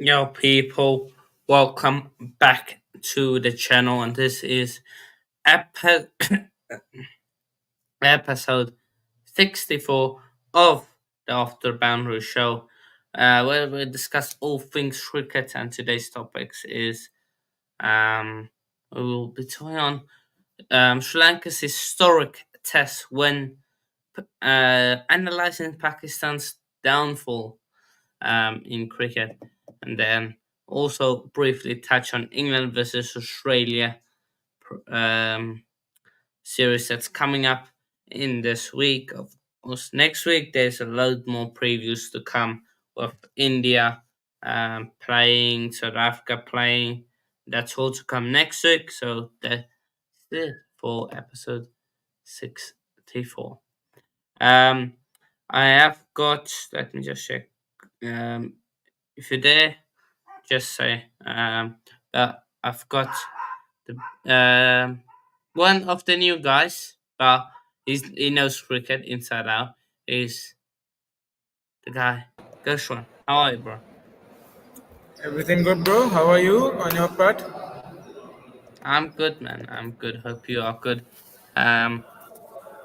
Yo, people, welcome back to the channel, and this is epi- episode 64 of the After Boundary Show, where we discuss all things cricket. And today's topics is um, we will be talking on Sri Lanka's historic test win, analysing Pakistan's downfall in cricket, and then also briefly touch on England versus Australia um, series that's coming up in this week. Of course, next week there's a load more previews to come with India playing, South Africa playing. That's all to come next week. So that's it for episode 64. Um, I have got. Let me just check. Um, if you're there, just say that I've got the one of the new guys, but he knows cricket inside out. Is the guy Gershwin? How are you, bro? Everything good, bro? How are you on your part? I'm good, man. I'm good. Hope you are good. Um,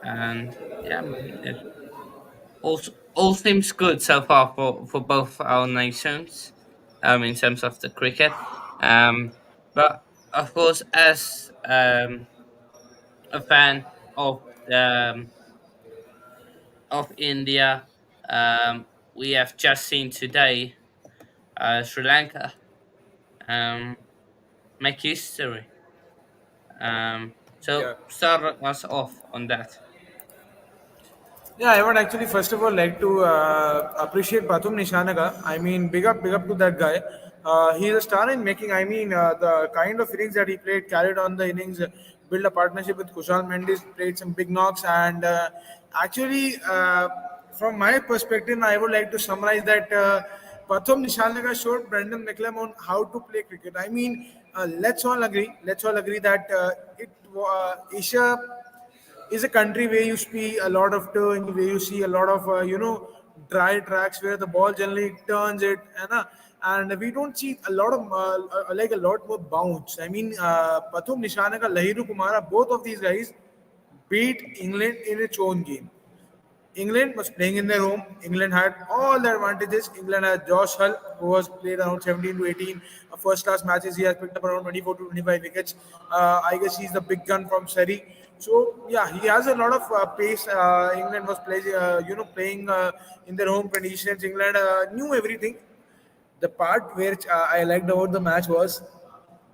and yeah, man. All seems good so far for both our nations. In terms of the cricket. But of course, as a fan um, of India. We have just seen today Sri Lanka um, make history. Yeah. So start us off on that. Yeah, I would actually first of all like to appreciate Patum Nishanaga. I mean, big up to that guy. He's a star in making. I mean, the kind of innings that he played, carried on the innings, built a partnership with Kushal Mendes, played some big knocks, and actually, from my perspective, I would like to summarize that Pathum Nishanaga showed Brendan McCallum on how to play cricket. I mean, let's all agree that Asia is a country where you see a lot of turn, where you see a lot of dry tracks where the ball generally turns it, and we don't see a lot of like a lot more bounce. I mean, Pathum Nishanaka, Lahiru Kumara, both of these guys beat England in its own game. England was playing in their home. England had all the advantages. England had Josh Hull, who was played around 17 to 18 first class matches. He has picked up around 24 to 25 wickets. I guess he's the big gun from Surrey. So yeah, he has a lot of pace. England was playing in their home conditions. England knew everything. The part which I liked about the match was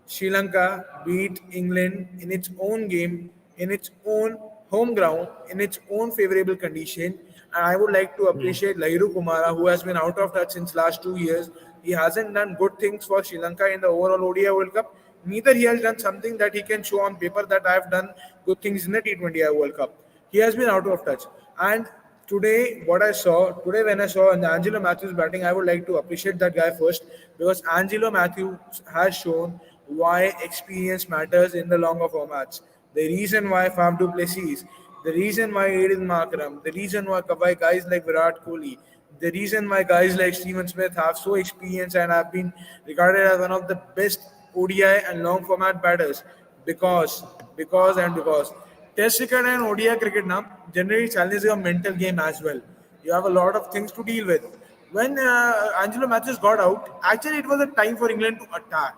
Sri Lanka beat England in its own game, in its own home ground, in its own favorable condition. And I would like to Hmm. appreciate Lahiru Kumara, who has been out of touch since last 2 years. He hasn't done good things for Sri Lanka in the overall ODI World Cup. Neither he has done something that he can show on paper that I have done good things in the T20I World Cup. He has been out of touch. And today when I saw Angelo Matthews batting, I would like to appreciate that guy first because Angelo Matthews has shown why experience matters in the longer formats. The reason why Faf du Plessis, the reason why Aiden Markram, the reason why guys like Virat Kohli, the reason why guys like Steven Smith have so experienced and have been regarded as one of the best ODI and long format batters because Test cricket and ODI cricket now generally challenges your mental game as well. You have a lot of things to deal with. When Angelo Matthews got out, actually it was a time for England to attack.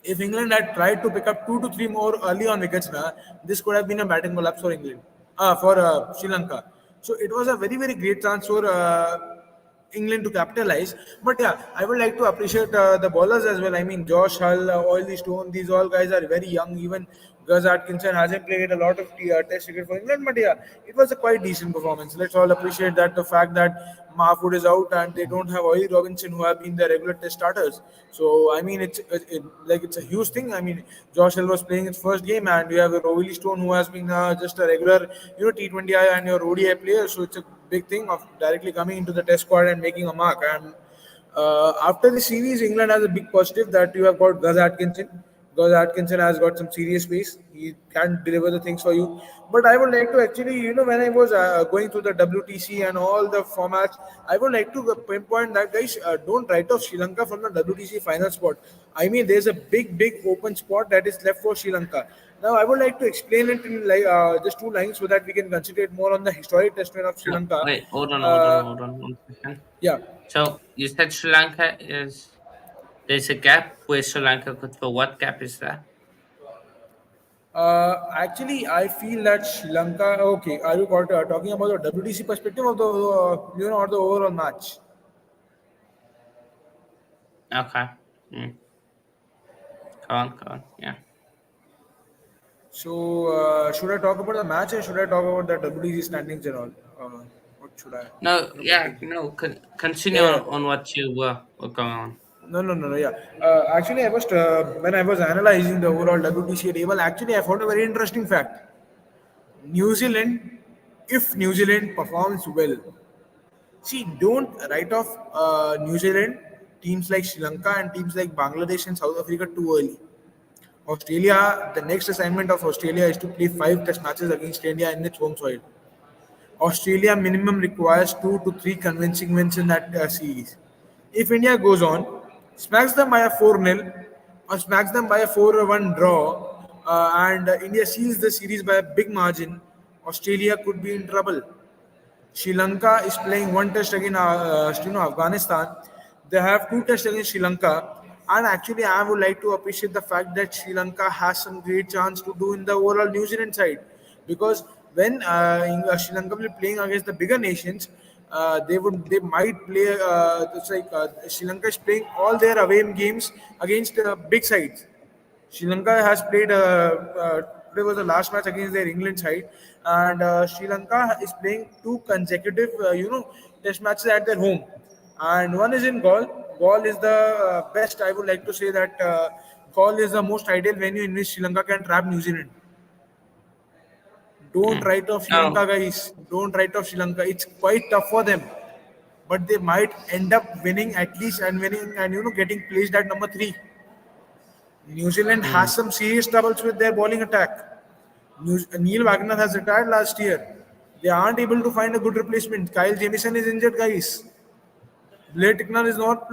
If England had tried to pick up two to three more early on wickets, this could have been a batting collapse for England, for Sri Lanka. So it was a very great chance for England to capitalize. But yeah, I would like to appreciate the bowlers as well. I mean, Josh Hull, Oily Stone, these all guys are very young. Even Gus Atkinson hasn't played a lot of Test cricket for England, but yeah, it was a quite decent performance. Let's all appreciate that the fact that Mahfoud is out and they don't have Ollie Robinson who have been the regular Test starters. So I mean, it's a huge thing. I mean, Josh Hill was playing his first game, and you have a Rowie Stone who has been just a regular T20I and your ODI player. So it's a big thing of directly coming into the Test squad and making a mark. And after the series, England has a big positive that you have got Gus Atkinson. because Atkinson has got some serious pace. He can deliver the things for you. But I would like to actually, when I was going through the WTC and all the formats, I would like to pinpoint that guys don't write off Sri Lanka from the WTC final spot. I mean, there's a big open spot that is left for Sri Lanka. Now, I would like to explain it in like just two lines so that we can concentrate more on the historic test run of Sri So Lanka. wait, Uh, hold on 1 second. yeah, So you said Sri Lanka is there's a gap where Sri Lanka could fill. What gap is that? Actually, I feel that Sri Lanka. Okay, are you talking about the WTC perspective of the or the overall match? Okay. Mm. Go on. Yeah. So, should I talk about the match or should I talk about the WTC standings and all? What should I, No, yeah, continue? no. Continue Yeah, on what you were going on. no. Yeah. Actually, I was when I was analyzing the overall WTC table. Actually, I found a very interesting fact. New Zealand, if New Zealand performs well, see, don't write off New Zealand, teams like Sri Lanka and teams like Bangladesh and South Africa too early. Australia, the next assignment of Australia is to play five test matches against India in its home soil. Australia minimum requires two to three convincing wins in that series. If India goes on, smacks them by a 4-0 or smacks them by a 4-1 draw, and India seals the series by a big margin, Australia could be in trouble. Sri Lanka is playing one test against Afghanistan. They have two tests against Sri Lanka. And actually, I would like to appreciate the fact that Sri Lanka has some great chance to do in the overall New Zealand side. Because when Sri Lanka will be playing against the bigger nations, they might play. It's like Sri Lanka is playing all their away games against big sides. Sri Lanka has played. Today was the last match against their England side, and Sri Lanka is playing two consecutive, test matches at their home, and one is in Gaul. Gaul is the best. I would like to say that Gaul is the most ideal venue in which Sri Lanka can trap New Zealand. Don't Mm. write off Sri No. Lanka, guys. Don't write off Sri Lanka. It's quite tough for them, but they might end up winning at least and winning and getting placed at number three. New Zealand Mm. has some serious troubles with their bowling attack. Neil Wagner has retired last year. They aren't able to find a good replacement. Kyle Jamieson is injured, guys. Blair Tickner is not,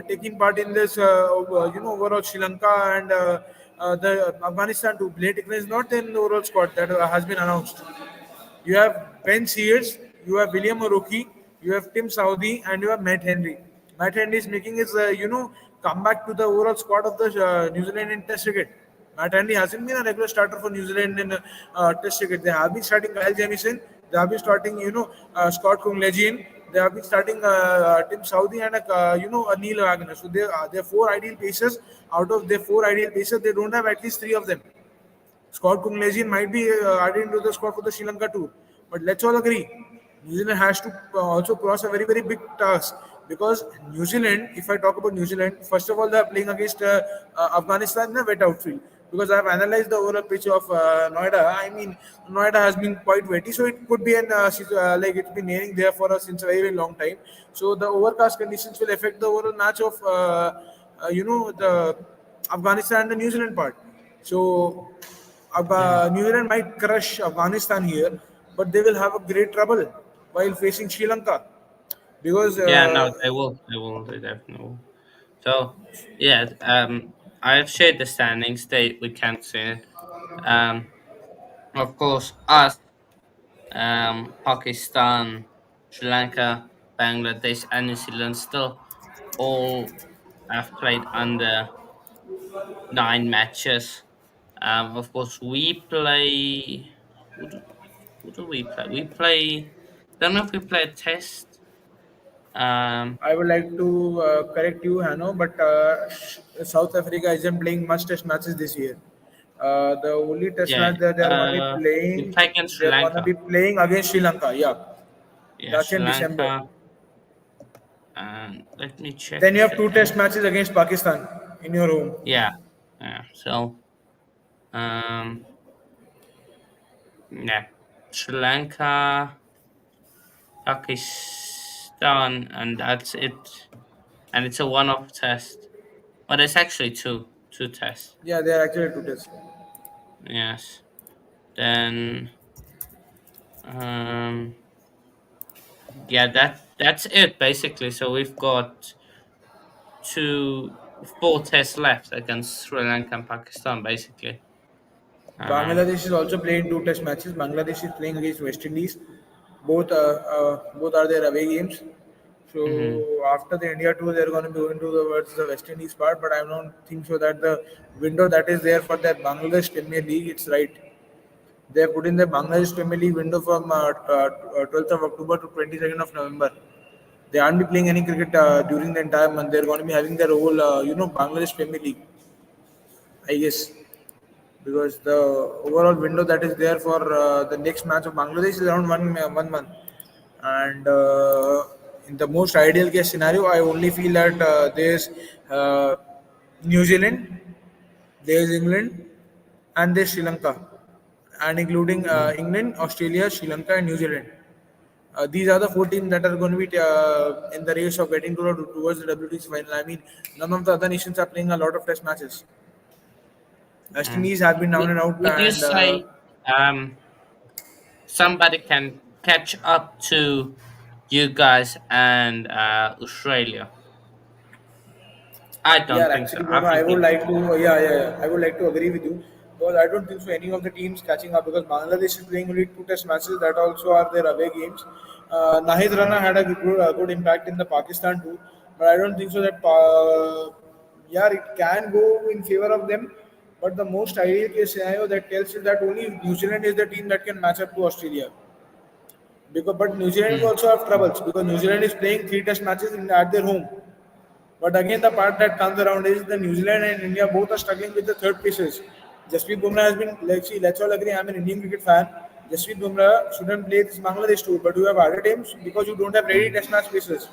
taking part in this, overall Sri Lanka and the Afghanistan too. Blair Tickner is not in the overall squad that has been announced. You have Ben Sears, you have William Oroki, you have Tim Saudi, and you have Matt Henry. Matt Henry is making his, comeback to the overall squad of the New Zealand in Test cricket. Matt Henry hasn't been a regular starter for New Zealand in Test cricket. They have been starting Kyle Jamieson. They have been starting, Scott Kunglegian. They have been starting Tim Saudi and a Neil Wagner. So they're four ideal pacers. Out of their four ideal pacers, they don't have at least three of them. Scott Kunglezian might be added into the squad for the Sri Lanka tour. But let's all agree, New Zealand has to also cross a very big task because New Zealand, if I talk about New Zealand, first of all, they are playing against Afghanistan in a wet outfield. Because I have analyzed the overall pitch of Noida. I mean, Noida has been quite wetty, so it could be like it's been raining there for us since a very long time. So the overcast conditions will affect the overall match of the Afghanistan and the New Zealand part. So Mm. New Zealand might crush Afghanistan here, but they will have a great trouble while facing Sri Lanka because Yeah, no, they will. They will. They definitely will. So, yeah, I've shared the standings. We can't see it. Um, of course, us, Pakistan, Sri Lanka, Bangladesh, and New Zealand still all have played under 9 matches. Of course, we play. Who do we play? We play. Don't know if we play a test. Um, I would like to correct you, Hano, but South Africa isn't playing much test matches this year. The only test yeah, match that they are going to be we playing, play against they Sri are going to Lanka. be playing against Sri Lanka. Yeah, Yeah, that's Sri in December. Lanka. And let me check Then you have the two test matches against Pakistan in your home. yeah, yeah. So um, yeah, Sri Lanka, Pakistan, and that's it. And it's a one-off test. Well, there's actually two tests. Yeah, they are actually two tests. Yes. Then um yeah, that's it basically. So we've got two four tests left against Sri Lanka and Pakistan basically. Um Bangladesh is also playing two test matches. Bangladesh is playing against West Indies. Both are their away games. So mhm, after the India tour, they're going to be going to towards the West Indies part. But I don't think so that the window that is there for that Bangladesh Premier League, it's right. They have put in the Bangladesh Premier League window from 12th of October to 22nd of November. They aren't be playing any cricket during the entire month. They're going to be having their whole, Bangladesh Premier League, I guess, because the overall window that is there for the next match of Bangladesh is around 1 month. And in the most ideal case scenario, I only feel that there's uh, New Zealand, there's England, and there's Sri Lanka, and including mhm, England, Australia, Sri Lanka, and New Zealand. These are the four teams that are going to be in the race of getting towards the WTC final. I mean, none of the other nations are playing a lot of test matches. West mm. Indies have been down and out, Would you and say somebody can catch up to you guys and Australia? I yeah, don't think so. actually, I Bono, I think would like to, I would like to agree with you because I don't think so any of the teams catching up because Bangladesh is playing only two test matches that also are their away games. Nahid Rana had a good impact in the Pakistan too, but I don't think so that, yeah, it can go in favor of them. But the most ideal case scenario that tells you that only New Zealand is the team that can match up to Australia. Because, but New Zealand will mm, also have troubles because New Zealand is playing three test matches at their home. But again, the part that comes around is the New Zealand and India both are struggling with the third places. Jasprit Bumrah has been, let's all agree, I'm an Indian cricket fan. Jasprit Bumrah shouldn't play this Bangladesh tour, but you have other teams because you don't have ready mm, test match places.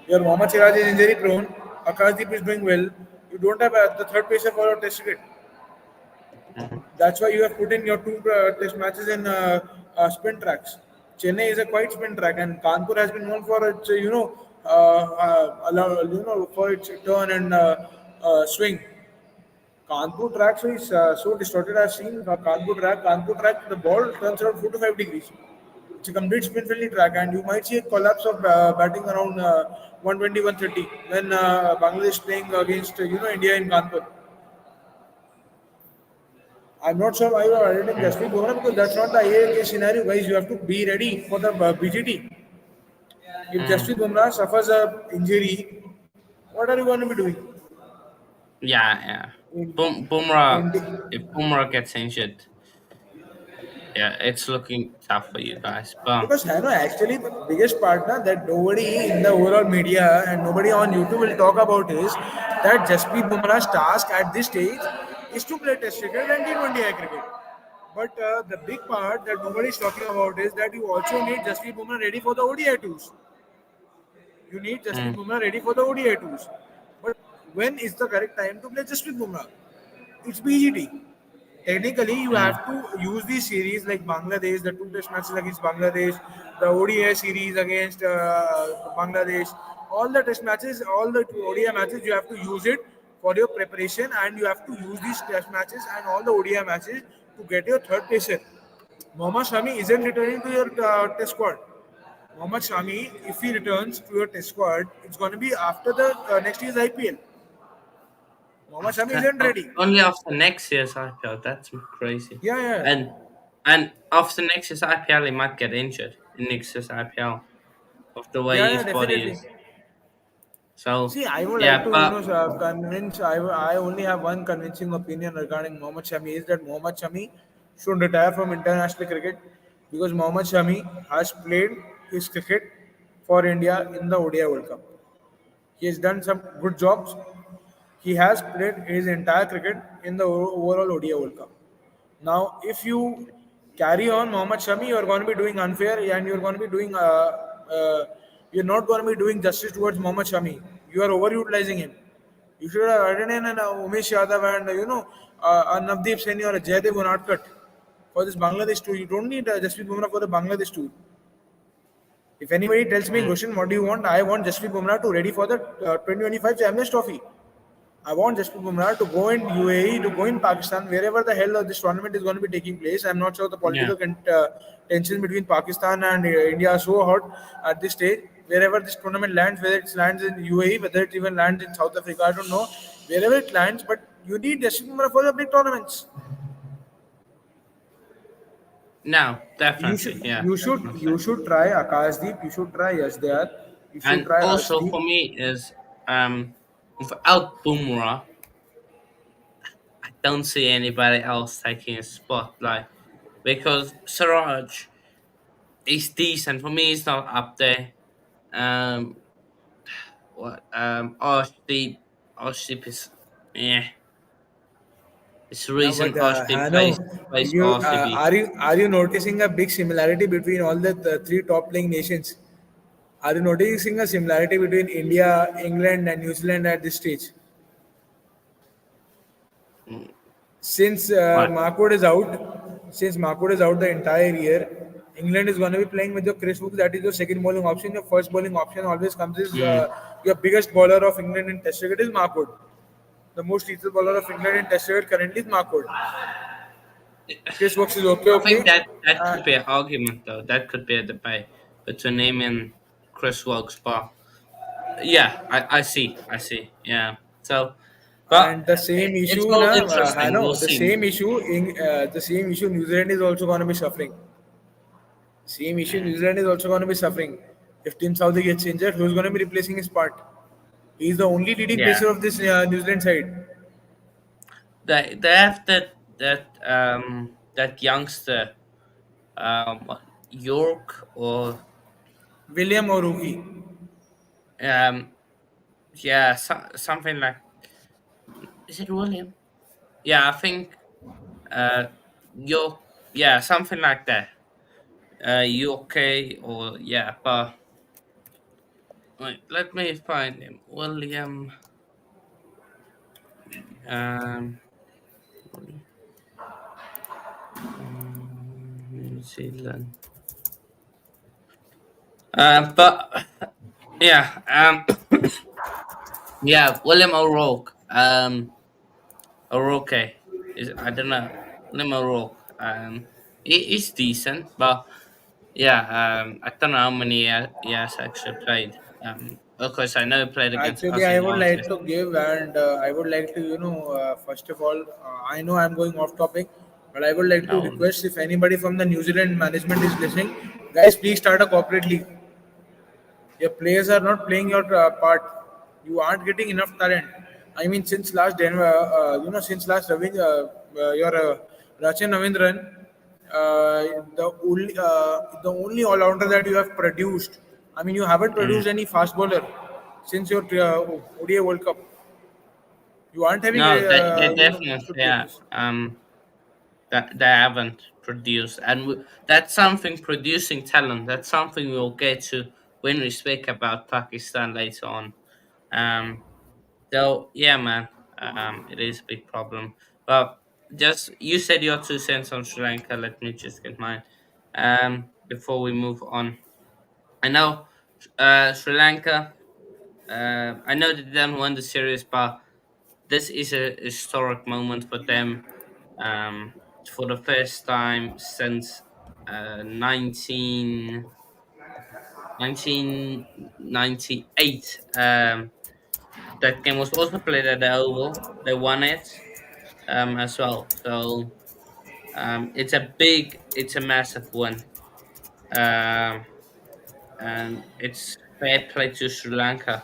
Your Mohammad Siraj is injury prone, Akashdeep is doing well. You don't have the third pacer for your test cricket. mhm, That's why you have put in your two test matches in spin tracks. Chennai is a quite spin track, and Kanpur has been known for its, for its turn and swing. Kanpur track is so distorted. I've seen Kanpur track. Kanpur track, the ball turns around 4 to 5 degrees. It's a complete spin friendly track, and you might see a collapse of batting around 120, 130 when Bangladesh playing against India in Kanpur. I'm not sure why you are editing mm, Jasprit Bumrah because that's not the IAK scenario, guys. You have to be ready for the BGT. If mm. Jasprit Bumrah suffers a injury, what are you going to be doing? Yeah, yeah. In, Bumrah, in if Bumrah gets injured, yeah, it's looking tough for you guys. But because I know actually the biggest part na, that nobody in the overall media and nobody on YouTube will talk about is that Jasprit Bumrah's task at this stage is to play Test cricket and T20I cricket. But the big part that nobody is talking about is that you also need Jasprit Bumrah ready for the ODI tours. You need Jasprit mm, Bumrah ready for the ODI tours. But when is the correct time to play Jasprit Bumrah? It's BGT. Technically, you mm, have to use these series like Bangladesh, the two test matches against Bangladesh, the ODI series against Bangladesh, all the test matches, all the ODI matches, you have to use it for your preparation and you have to use these test matches and all the ODI matches to get your third placer. Mohammad Shami isn't returning to your test squad. Mohammad Shami, if he returns to your test squad, it's going to be after the next year's IPL. Mohammad Shami after isn't ready. only after next year's IPL, that's crazy. Yeah, yeah. And and after next year's IPL, he might get injured in next year's IPL of the way Yeah, yeah, his body definitely. is. So See, I would like yeah, to, but convince. I only have one convincing opinion regarding Mohammad Shami is that Mohammad Shami should retire from international cricket because Mohammad Shami has played his cricket for India in the ODI World Cup. He has done some good jobs. He has played his entire cricket in the overall ODI World Cup. Now, if you carry on Mohammad Shami, you are going to be doing unfair and you're going to be doing, you're not going to be doing justice towards Mohammad Shami. You are overutilizing him. You should have added in an Umesh Yadav and, a Navdeep Saini or a Jaydev Unadkat for this Bangladesh tour. You don't need Jasprit Bumrah for the Bangladesh tour. If anybody tells me, mm, Goshen, what do you want? I want Jasprit Bumrah to ready for the 2025 Champions Trophy. I want Jasprit Bumrah to go in UAE, to go in Pakistan, wherever the hell this tournament is going to be taking place. I'm not sure the Yeah. political tension between Pakistan and India are so hot at this stage. Wherever this tournament lands, whether it lands in UAE, whether it even lands in South Africa, I don't know. Wherever it lands, but you need Jasprit Bumrah for the big tournaments. No, You definitely. should, Yeah, you should, definitely. you should try Akashdeep. You should try Yasdayar. You should And try also Arshdeep. for me is without Bumrah, I don't see anybody else taking a spotlight because Siraj is decent. For me, he's not up there. Um, what Arshdeep is yeah. It's the Yeah, reason but Arshdeep Hano, plays you for RCB. are you noticing a big similarity between all the three top playing nations? Are you noticing a similarity between India, England, and New Zealand at this stage? Mm, Since what? Markwood is out the entire year, England is going to be playing with your Chris Woods. That is your second bowling option. Your first bowling option always comes is Mm. your biggest bowler of England in Test cricket is Markwood. The most lethal bowler of England in Test cricket currently is Markwood. Chris Woods is okay, I think okay. that Uh, could be an argument, though. That could be a debate between him and Chris Wilkes. But yeah, I see. Yeah. So, but And the same it's issue, all na, I interesting. We'll know see. the same issue New Zealand is also going to be suffering. Same issue Yeah. New Zealand is also going to be suffering. If Tim Southee gets injured, who's going to be replacing his part? He's the only leading Yeah. pacer of this New Zealand side. They have that youngster what, York or William or Rookie. um yeah something like, is it William? Yeah, I think uh York, yeah, something like that. UK or yeah, but wait, let me find him. William, um, New Zealand. But yeah, yeah, William O'Rourke. O'Rourke is, I don't know, William O'Rourke. He's decent, but yeah, I don't know how many he has actually played. Of course, I know he played against Actually, us I in would one like test. to give and I would like to, first of all, I know I'm going off topic, but I would like to No, request if anybody from the New Zealand management is listening, guys, please start a corporate league. Your players are not playing your part. You aren't getting enough talent. I mean, since last since last your Rachin Ravindran, the only all rounder that you have produced. I mean, you haven't mm, produced any fast bowler since your ODI World Cup. You aren't having no, they good definitely, yeah. players. That they haven't produced, and that's something, producing talent. That's something we'll get to when we speak about Pakistan later on. Um, so yeah, man, it is a big problem. But just, you said your 2 cents on Sri Lanka. Let me just get mine. Before we move on, I know Sri Lanka. I know they didn't win the series, but this is a historic moment for them. Um, for the first time since 1998. That game was also played at the Oval. They won it as well. So it's a massive win. Um, and it's fair play to Sri Lanka.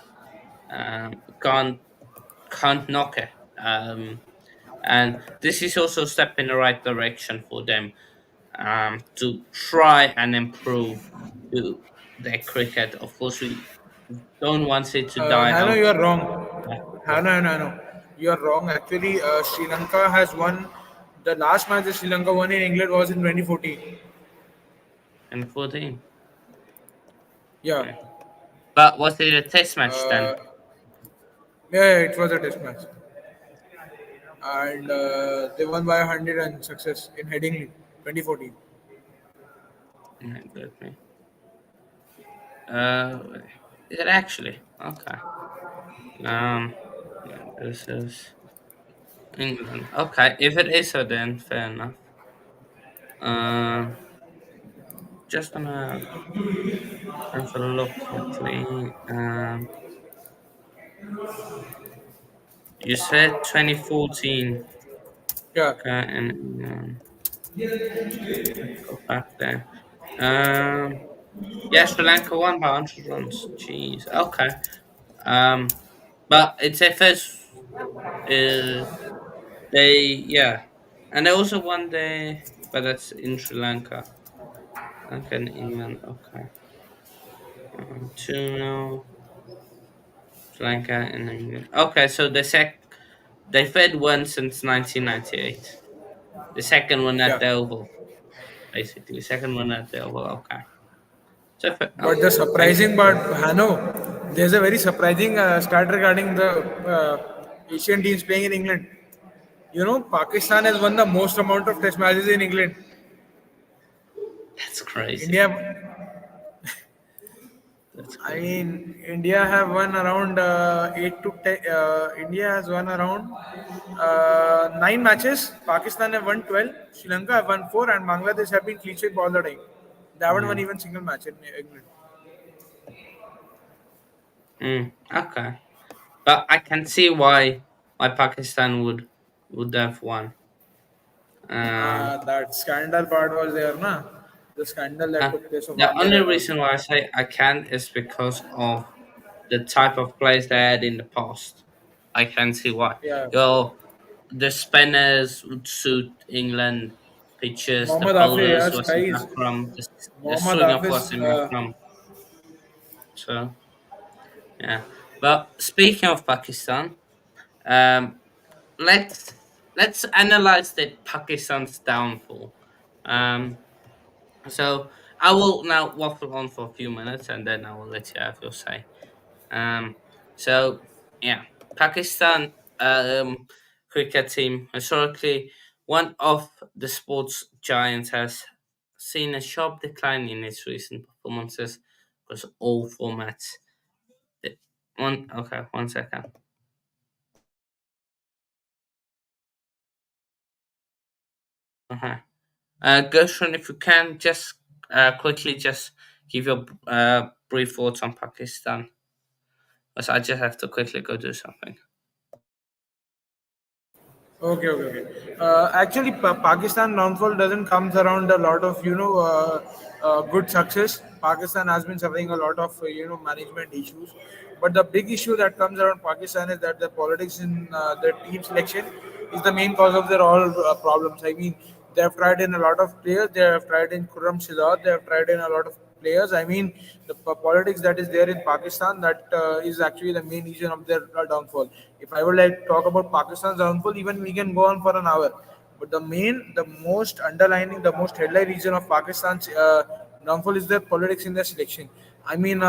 Can't knock it. And this is also a step in the right direction for them, to try and improve to their cricket. Of course, we don't want it to die Hano, out. you are wrong. But Hano. You are wrong. Actually, Sri Lanka has won. The last match that Sri Lanka won in England was in 2014. and 14. Yeah. Yeah. But was it a test match Uh, then? yeah, it was a test match. And they won by 100 and success in Headingley, 2014. Yeah, let me. Uh, is it actually? Okay. Um, versus England. Okay, if it is so, then fair enough. Um, just gonna have a look quickly. You said 2014. Yeah, Okay, and let's go back there. Um, yeah, Sri Lanka won by 100 runs. Jeez. Okay. Um, but it's a first. Uh, yeah, and they also won the, but that's in Sri Lanka. Lanka and England. Okay. 2-0. Sri Lanka and England. Okay, so they've had one since 1998. The second one at yeah. the Oval, basically. Second one at the Oval. Okay. So But the okay. surprising part, Hano, there's a very surprising stat regarding the Asian teams playing in England. You know, Pakistan has won the most amount of test matches in England. That's crazy. India, That's I crazy. mean, India have won around 8 to 10. India has won around 9 matches. Pakistan have won 12. Sri Lanka have won 4, and Bangladesh have been clean sweep all the time. They haven't won Mm. even single match in England. Okay. But I can see why Pakistan would have won. Um, That scandal part was there, na? The scandal that uh, took place of the Amir only and all. reason why I say I can't is because of the type of players they had in the past. I can see why. Yeah, The spinners would suit England pitches. The Mohammad Hafiz, bowlers yes, Wasim guys. Akram. The Mohammad swing of Hafiz, Wasim Akram. So yeah. But speaking of Pakistan, um, let's let's analyze the Pakistan's downfall. Um, so I will now waffle on for a few minutes and then I will let you have your say. Um, so yeah, Pakistan cricket team historically one of the sports giants has seen a sharp decline in its recent performances across all formats. One okay, 1 second. Okay. Gershon, if you can just quickly just give your brief thoughts on Pakistan, because I just have to quickly go do something. okay, okay, okay. Actually, Pakistan downfall doesn't comes around a lot of good success. Pakistan has been suffering a lot of management issues, but the big issue that comes around Pakistan is that the politics in the team selection is the main cause of their all problems. I mean, they have tried in a lot of players. They have tried in Khurram Shizad. They have tried in a lot of players. I mean, the politics that is there in Pakistan that is actually the main reason of their downfall. If I would like to talk about Pakistan's downfall, even we can go on for an hour. But the most underlining, the most headline reason of Pakistan's downfall is their politics in their selection. I mean,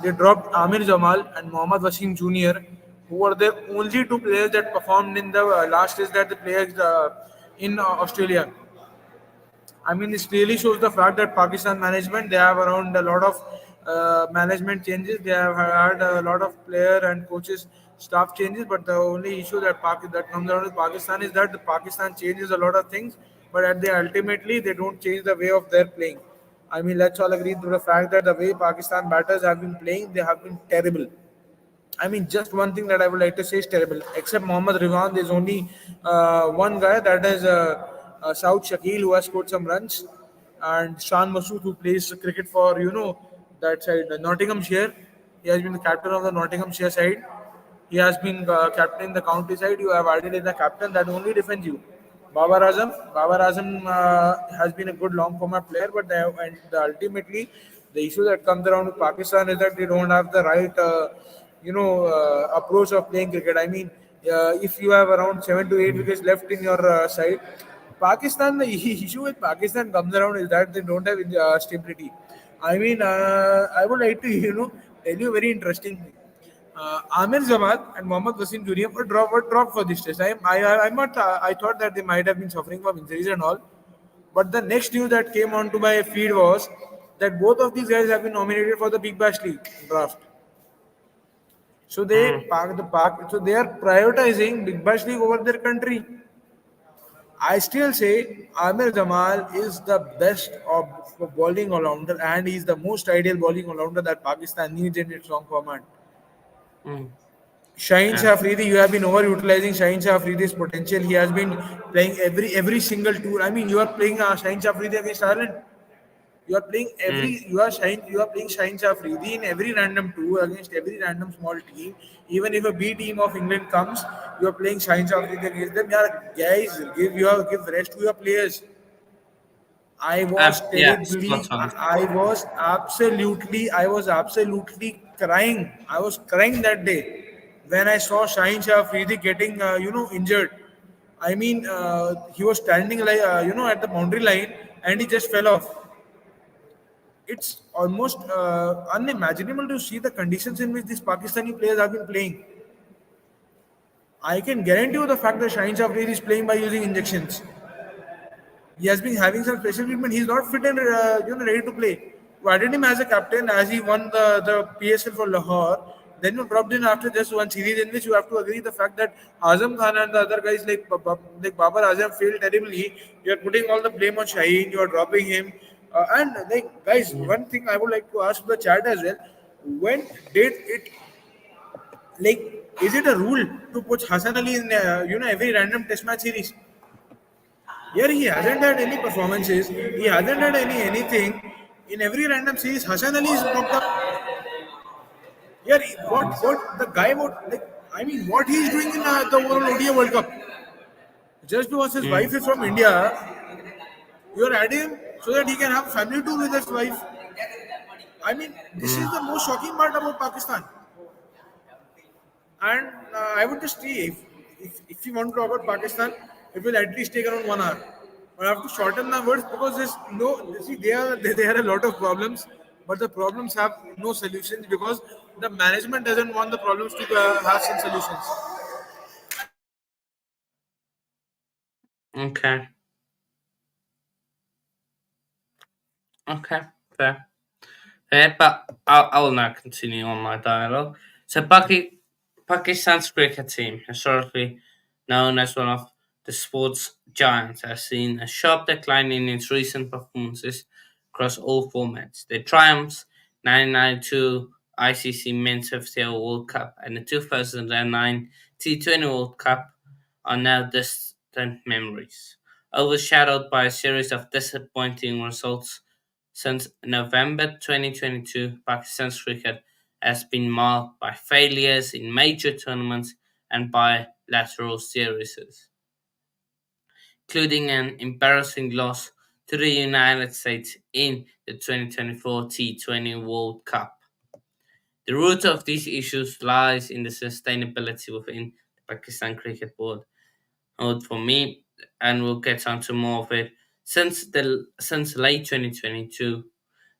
they dropped Amir Jamal and Mohammad Wasim Jr., who were the only two players that performed in the last test that the players in Australia. I mean, this clearly shows the fact that Pakistan management they have around a lot of management changes. They have had a lot of player and coaches staff changes. But the only issue that comes around with Pakistan is that the Pakistan changes a lot of things, but at the ultimately they don't change the way of their playing. I mean, let's all agree to the fact that the way Pakistan batters have been playing, they have been terrible. I mean, just one thing that I would like to say is terrible. Except Mohammad Rivan, there's only one guy that is Saud Shakil who has scored some runs, and Shan Masood who plays cricket for that side, Nottinghamshire. He has been the captain of the Nottinghamshire side. He has been captain in the county side. You have added in the captain that only defends you. Babar Azam has been a good long format player, but ultimately the issue that comes around with Pakistan is that they don't have the right, approach of playing cricket. I mean, if you have around 7 to 8 wickets left in your side, Pakistan, the issue with Pakistan comes around is that they don't have stability. I mean, I would like to, tell you a very interesting thing. Amir Jamal and Mohammad Wasim Jr. were dropped for this test. I'm not. I thought that they might have been suffering from injuries and all, but the next news that came onto my feed was that both of these guys have been nominated for the Big Bash League draft. So Mm, so they are prioritizing Big Bash League over their country. I still say Amir Jamal is the best of bowling all-rounder and he's the most ideal bowling all-rounder that Pakistan needs in its long format. mm, Shaheen yeah. Shah Afridi, you have been overutilizing Shaheen Shah Afridi's potential. He has been playing every single tour. I mean, you are playing Shaheen Shah Afridi against Ireland. Mm, You are playing Shaheen Shah Afridi in every random tour against every random small team. Even if a B team of England comes, you are playing Shaheen Shah Afridi against them. Yeah, guys, give rest to your players. yeah, spot on. I was absolutely crying. I was crying that day when I saw Shaheen Shah Afridi getting, injured. I mean, he was standing like, at the boundary line and he just fell off. It's almost unimaginable to see the conditions in which these Pakistani players have been playing. I can guarantee you the fact that Shaheen Shah Afridi is playing by using injections. He has been having some special treatment. He's not fit and ready to play. You added him as a captain as he won the PSL for Lahore. Then you dropped in after just one series in which you have to agree the fact that Azam Khan and the other guys like Babar Azam failed terribly. You are putting all the blame on Shaheen. You are dropping him. And like guys, Mm, one thing I would like to ask the chat as well: when did it like? Is it a rule to put Hassan Ali in every random Test match series? Here he hasn't had any performances. He hasn't had anything. In every random series, Hassan Ali is popped up. Here, what the guy would like? I mean, what he's doing in the overall ODI World Cup? Just because his mm, wife is from India, you are adding him so that he can have family tour with his wife. I mean, this is mm. the most shocking part about Pakistan. And I would just see if you want to talk about Pakistan, it will at least take around 1 hour. But I have to shorten the words because there's no see there are a lot of problems, but the problems have no solutions because the management doesn't want the problems to have some solutions. Okay, okay, fair. But I will now continue on my dialogue. So, Pakistan's cricket team, historically known as one of the sport's giants, has seen a sharp decline in its recent performances across all formats. The triumphs, 1992 ICC Men's 50 World Cup and the 2009 T20 World Cup, are now distant memories, overshadowed by a series of disappointing results since November 2022. Pakistan's cricket has been marked by failures in major tournaments and bilateral series, including an embarrassing loss to the United States in the 2024 T20 World Cup. The root of these issues lies in the sustainability within the Pakistan Cricket Board. For me, and we'll get onto more of it. Since late 2022,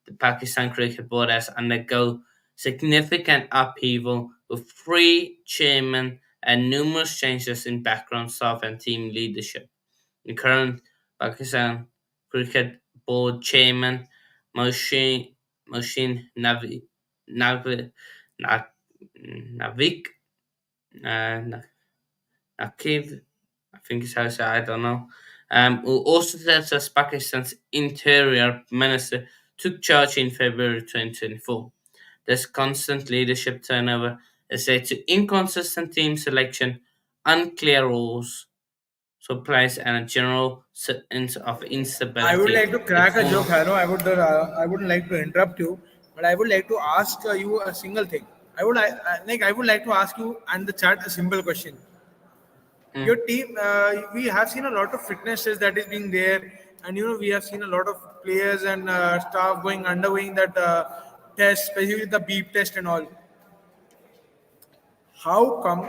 the Pakistan Cricket Board has undergone significant upheaval with three chairmen and numerous changes in background staff and team leadership. The current Pakistan Cricket Board chairman, Moshin Navi, Na- Navik uh, Nakiv, I think is how you say it, I don't know, who also serves as Pakistan's interior minister, took charge in February 2024. This constant leadership turnover has led to inconsistent team selection, unclear rules, supplies, and a general sense of I would instability like to that crack a joke, forms. Hello. I wouldn't like to interrupt you, but I would like to ask you a single thing. I would like to ask you and the chat a simple question. Your Mm, team, we have seen a lot of fitnesses that is being there, and we have seen a lot of players and staff undergoing that test, especially the beep test and all. How come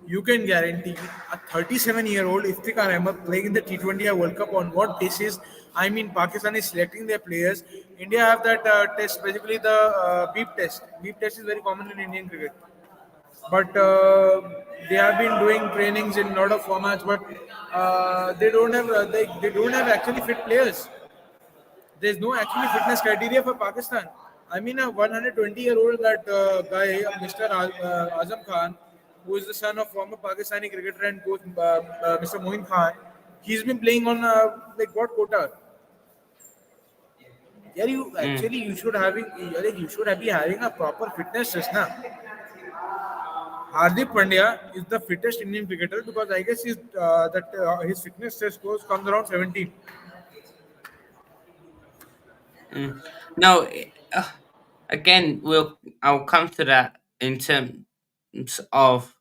you can guarantee a 37-year-old Iftikhar Ahmed playing in the T20 World Cup on what basis? I mean, Pakistan is selecting their players. India have that test, specifically the beep test. Beep test is very common in Indian cricket, but they have been doing trainings in a lot of formats, but they don't have actually fit players. There's no actually fitness criteria for Pakistan. I mean, a 120-year-old that guy, Mr. Azam Khan, who is the son of former Pakistani cricketer and coach Mr. Moin Khan, he's been playing on like what quota? Yeah, you Mm, actually you should having like you should be having a proper fitness test, na. Hardik Pandya is the fittest Indian cricketer because I guess his fitness test scores comes around 17. mm. No, again, I'll come to that in terms of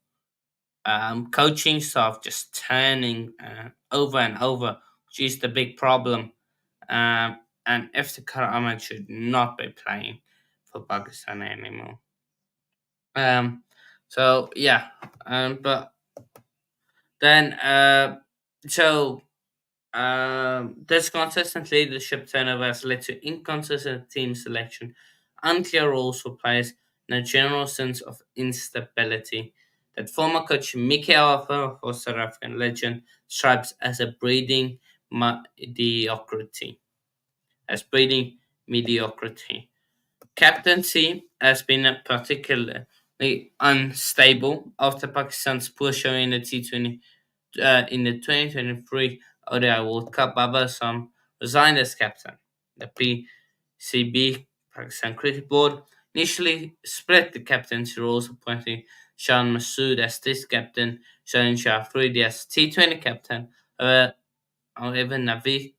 coaching staff just turning over and over, which is the big problem. And Iftikhar Ahmed should not be playing for Pakistan anymore. Um, so yeah, but then so this consistent leadership turnover has led to inconsistent team selection, unclear roles for players, and a general sense of instability that former coach Mikel Arthur, for South African legend, describes as a mediocrity. As breeding mediocrity. Captaincy has been particularly unstable after Pakistan's poor showing in the T20 in the 2023 ODI World Cup. Babar Azam resigned as captain. The PCB, Pakistan Cricket Board, initially split the captaincy roles, appointing Shan Masood as Test captain, Shaheen Shah Afridi as T20 captain. However, Navik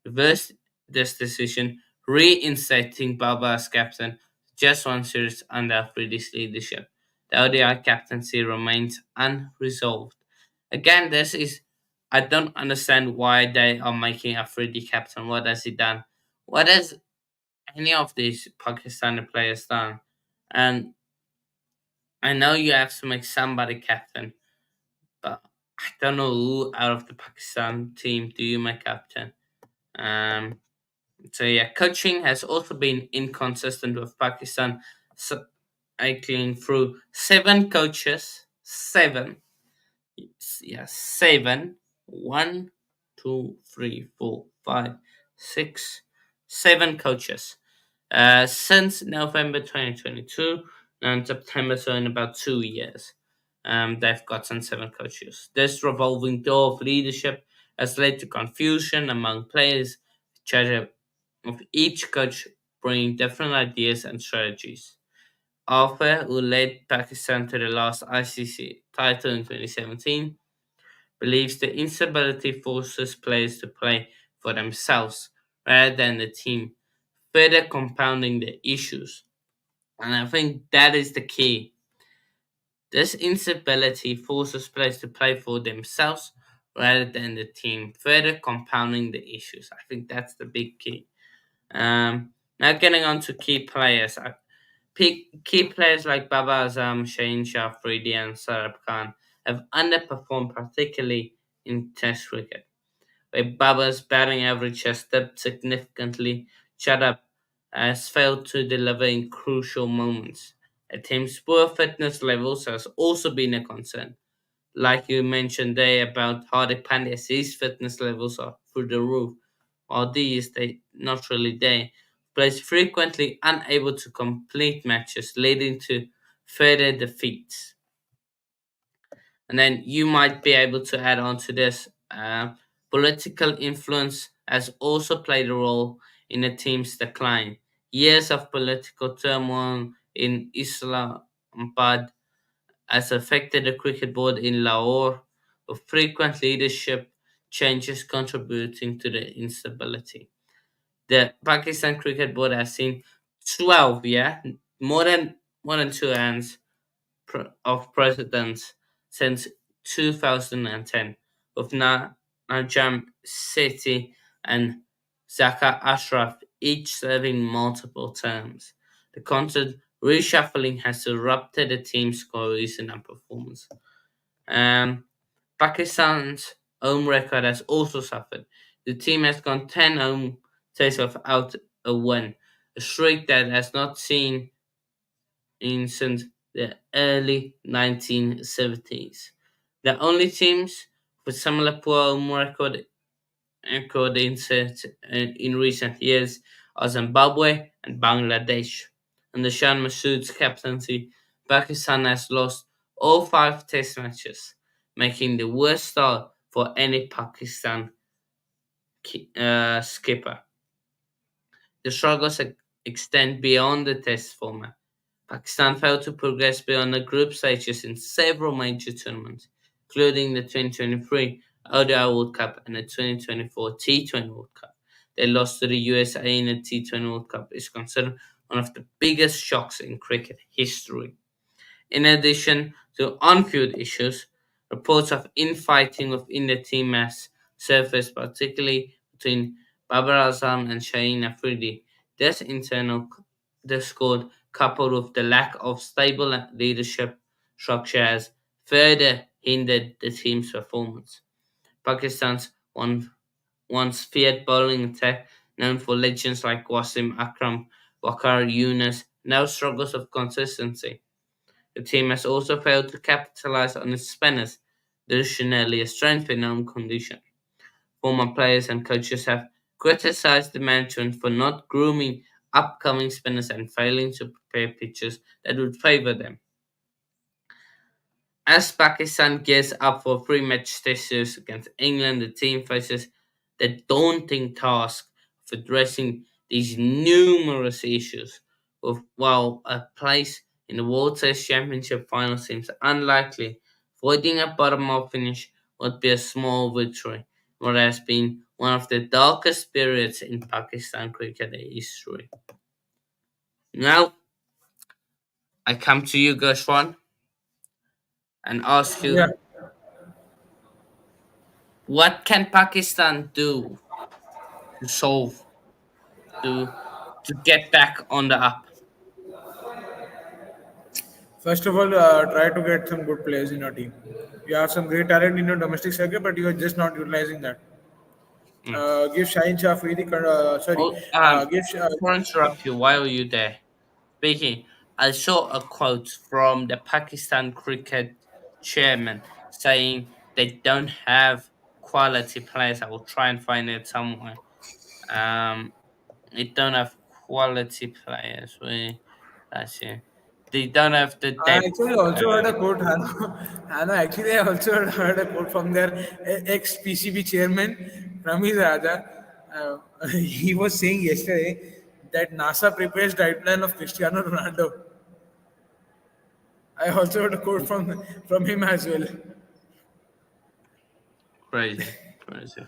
reversed this decision, reinstating Baba as captain just one series under Afridi's leadership. The ODI captaincy remains unresolved. Again, this is I don't understand why they are making Afridi captain. What has he done? What has any of these Pakistani players done? And I know you have to make somebody captain, but I don't know who out of the Pakistan team do you make captain. Um, so yeah, coaching has also been inconsistent with Pakistan cycling through seven coaches, seven, yeah, seven, one, two, three, four, five, six, seven coaches since November 2022 and September, so in about 2 years. They've gotten seven coaches. This revolving door of leadership has led to confusion among players, which of each coach bringing different ideas and strategies. Arthur, who led Pakistan to the last ICC title in 2017, believes the instability forces players to play for themselves rather than the team, further compounding the issues. And I think that is the key. This instability forces players to play for themselves rather than the team, further compounding the issues. I think that's the big key. Now getting on to key players. Key players like Baba Azam, Shaheen Shah Afridi, and Sarab Khan have underperformed, particularly in Test cricket, where Baba's batting average has dipped significantly. Shadab has failed to deliver in crucial moments. The team's poor fitness levels has also been a concern. Like you mentioned there about Hardik Pandya, his fitness levels are through the roof, while these they not really there. Plays frequently unable to complete matches, leading to further defeats. And then you might be able to add on to this. Political influence has also played a role in the team's decline. Years of political turmoil in Islamabad has affected the cricket board in Lahore, with frequent leadership changes contributing to the instability. The Pakistan Cricket Board has seen 12, yeah, more than two hands of presidents since 2010, with Najam Sethi and Zaka Ashraf each serving multiple terms. The constant reshuffling has disrupted the team's cohesion and performance. Um, Pakistan's home record has also suffered. The team has gone 10 home tests without a win, a streak that has not seen in since the early 1970s. The only teams with similar poor home record in recent years are Zimbabwe and Bangladesh. Under Shan Masood's captaincy, Pakistan has lost all five Test matches, making the worst start for any Pakistan skipper. The struggles extend beyond the Test format. Pakistan failed to progress beyond the group stages in several major tournaments, including the 2023 ODI World Cup and the 2024 T20 World Cup. They lost to the USA in the T20 World Cup is considered one of the biggest shocks in cricket history. In addition to on-field issues, reports of infighting within the team has surfaced, particularly between Babar Azam and Shaheen Afridi. This internal discord, coupled with the lack of stable leadership structure, has further hindered the team's performance. Pakistan's once feared bowling attack, known for legends like Wasim Akram, Waqar Yunus, now struggles with consistency. The team has also failed to capitalize on its spinners, traditionally a strength in home condition. Former players and coaches have criticized the management for not grooming upcoming spinners and failing to prepare pitches that would favor them. As Pakistan gears up for a three-match test series against England, the team faces the daunting task of addressing these numerous issues. While a place in the World Test Championship final seems unlikely, avoiding a bottom-up finish would be a small victory. What has been one of the darkest periods in Pakistan cricket history. Now, I come to you, Gershwan, and ask Yeah. you, what can Pakistan do to solve to get back on the up? First of all, try to get some good players in your team. You have some great talent in your domestic circuit, but you are just not utilizing that. Mm. Give Shaheen Shah Afridi, Oh, give to interrupt you, while you there speaking, I saw a quote from the Pakistan cricket chairman saying they don't have quality players. I will try and find it somewhere. They don't have quality players. That's it. They don't have the I depth. actually also heard a quote, Hannah. Hannah, actually, I also heard a quote from their ex PCB chairman, Ramiz Raja. He was saying yesterday that NASA prepares guideline of Cristiano Ronaldo. I also heard a quote from him as well. Crazy, crazy.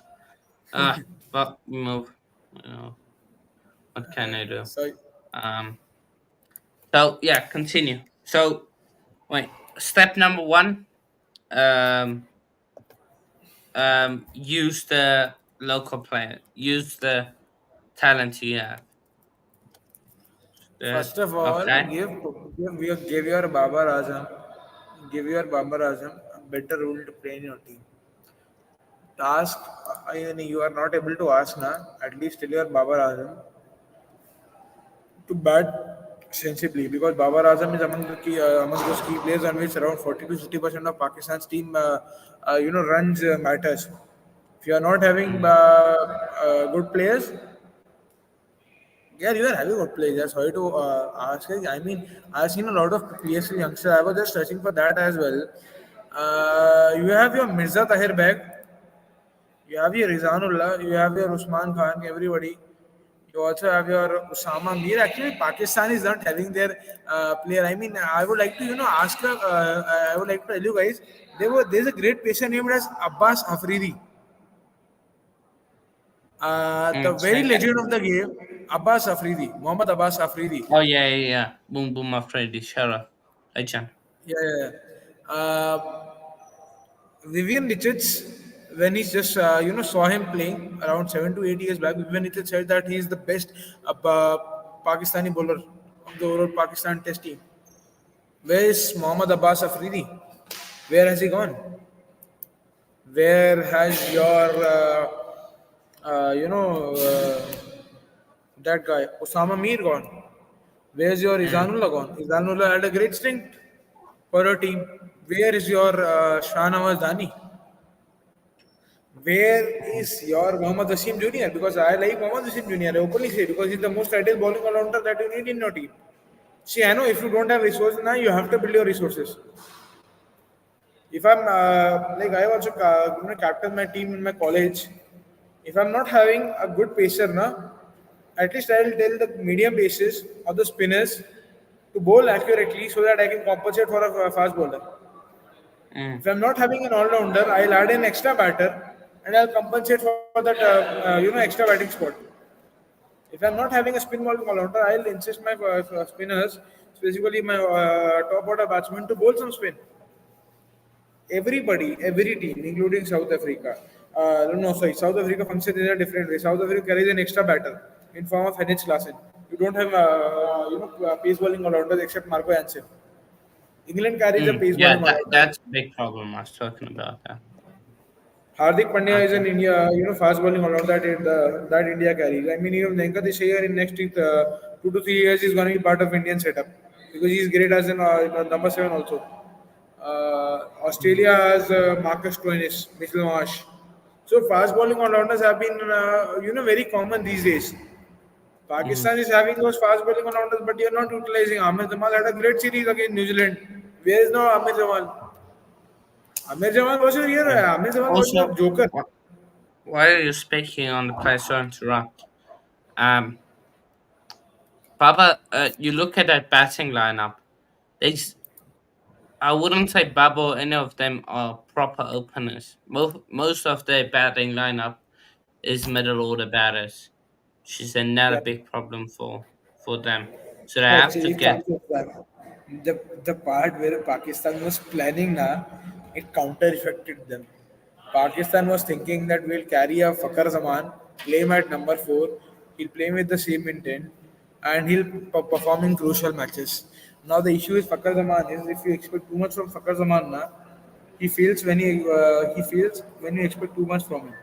Ah, but we move. You know, what can I do? So Um. So yeah, continue. So wait, step number one. Um. Use the local player. Use the talent you have. Good. first of all, Okay. give your Babar Azam, give your Babar Azam a better role to play in your team. Ask, you are not able to ask now. At least tell your Babar Azam to bat sensibly because Babar Azam is among those key players on which around 40 to 50% of Pakistan's team runs matters. If you are not having Mm. good players, yeah, you are having good players. Yeah, sorry to ask. I mean, I've seen a lot of PSL youngsters. I was just searching for that as well. You have your Mirza Tahir back. You have your Rizanullah. You have your Usman Khan. Everybody. You also have your Usama Mir. Actually, Pakistan is not having their player. I mean, I would like to ask. I would like to tell you guys. There's a great player named as Abbas Afridi. The Mm. very Second. legend of the game, Abbas Afridi, Muhammad Abbas Afridi. Oh yeah, yeah, yeah. Boom, boom, Freddy, Shara, Legend. Yeah, yeah, yeah. Vivian Richards, when he just saw him playing around 7 to 8 years back, Vivian Richards said that he is the best Pakistani bowler of the overall Pakistan Test team. Where is Mohammad Abbas Afridi? Where has he gone? Where has your that guy Osama Mir gone? Where's your Mm. Izanullah gone? Izanullah had a great strength for a team. Where is your Shahnawaz Dani? Where is your Mohammad Wasim Jr.? Because I like Mohammad Wasim Jr. I openly say because he's the most ideal bowling all-rounder that you need in your team. See, I know if you don't have resources now, you have to build your resources. If I'm like I also captain my team in my college. If I'm not having a good pacer, na, at least I will tell the medium paces or the spinners to bowl accurately so that I can compensate for a fast bowler. Mm. If I'm not having an all-rounder, I'll add an extra batter and I'll compensate for that extra batting spot. If I'm not having a spin bowling all-rounder, I'll insist my spinners, specifically my top order batsmen, to bowl some spin. Everybody, every team, including South Africa. No, sorry, South Africa functions in a different way. South Africa carries an extra batter in form of Henich Klassen. You don't have, pace bowling all-rounders except Marco Jansen. England carries a Mm. pace Yeah, bowling all-rounder. that's a big problem. I was talking about that. Hardik Pandya is Okay. an India, fast bowling all-rounder that India carries. I mean, even Lanka this year in next 2 to 3 years is going to be part of Indian setup because he's great as an number seven also. Australia has Marcus Stoinis, Mitchell Marsh. So fast bowling all-rounders have been very common these days. Mm. Pakistan is having those fast bowling all-rounders, but you're not utilizing. Ahmed Jamal had a great series against New Zealand. Where is now Ahmed Jamal? Ahmed Jamal was your hero. Yeah. Ahmed Jamal was your Also, joker. while you're speaking on the players to interrupt, um, Baba, you look at that batting lineup. There's, I wouldn't say Baba or any of them are proper openers. Most of their batting lineup is middle order batters, which is another Yeah. big problem for them. So they have to Actually, get Pakistan, the part where Pakistan was planning now, it counter affected them. Pakistan was thinking that we'll carry a Fakar Zaman, play him at number four, he'll play with the same intent, and he'll perform in crucial matches. Now the issue with Fakar Zaman is if you expect too much from Fakar Zaman, na, he feels when you expect too much from him.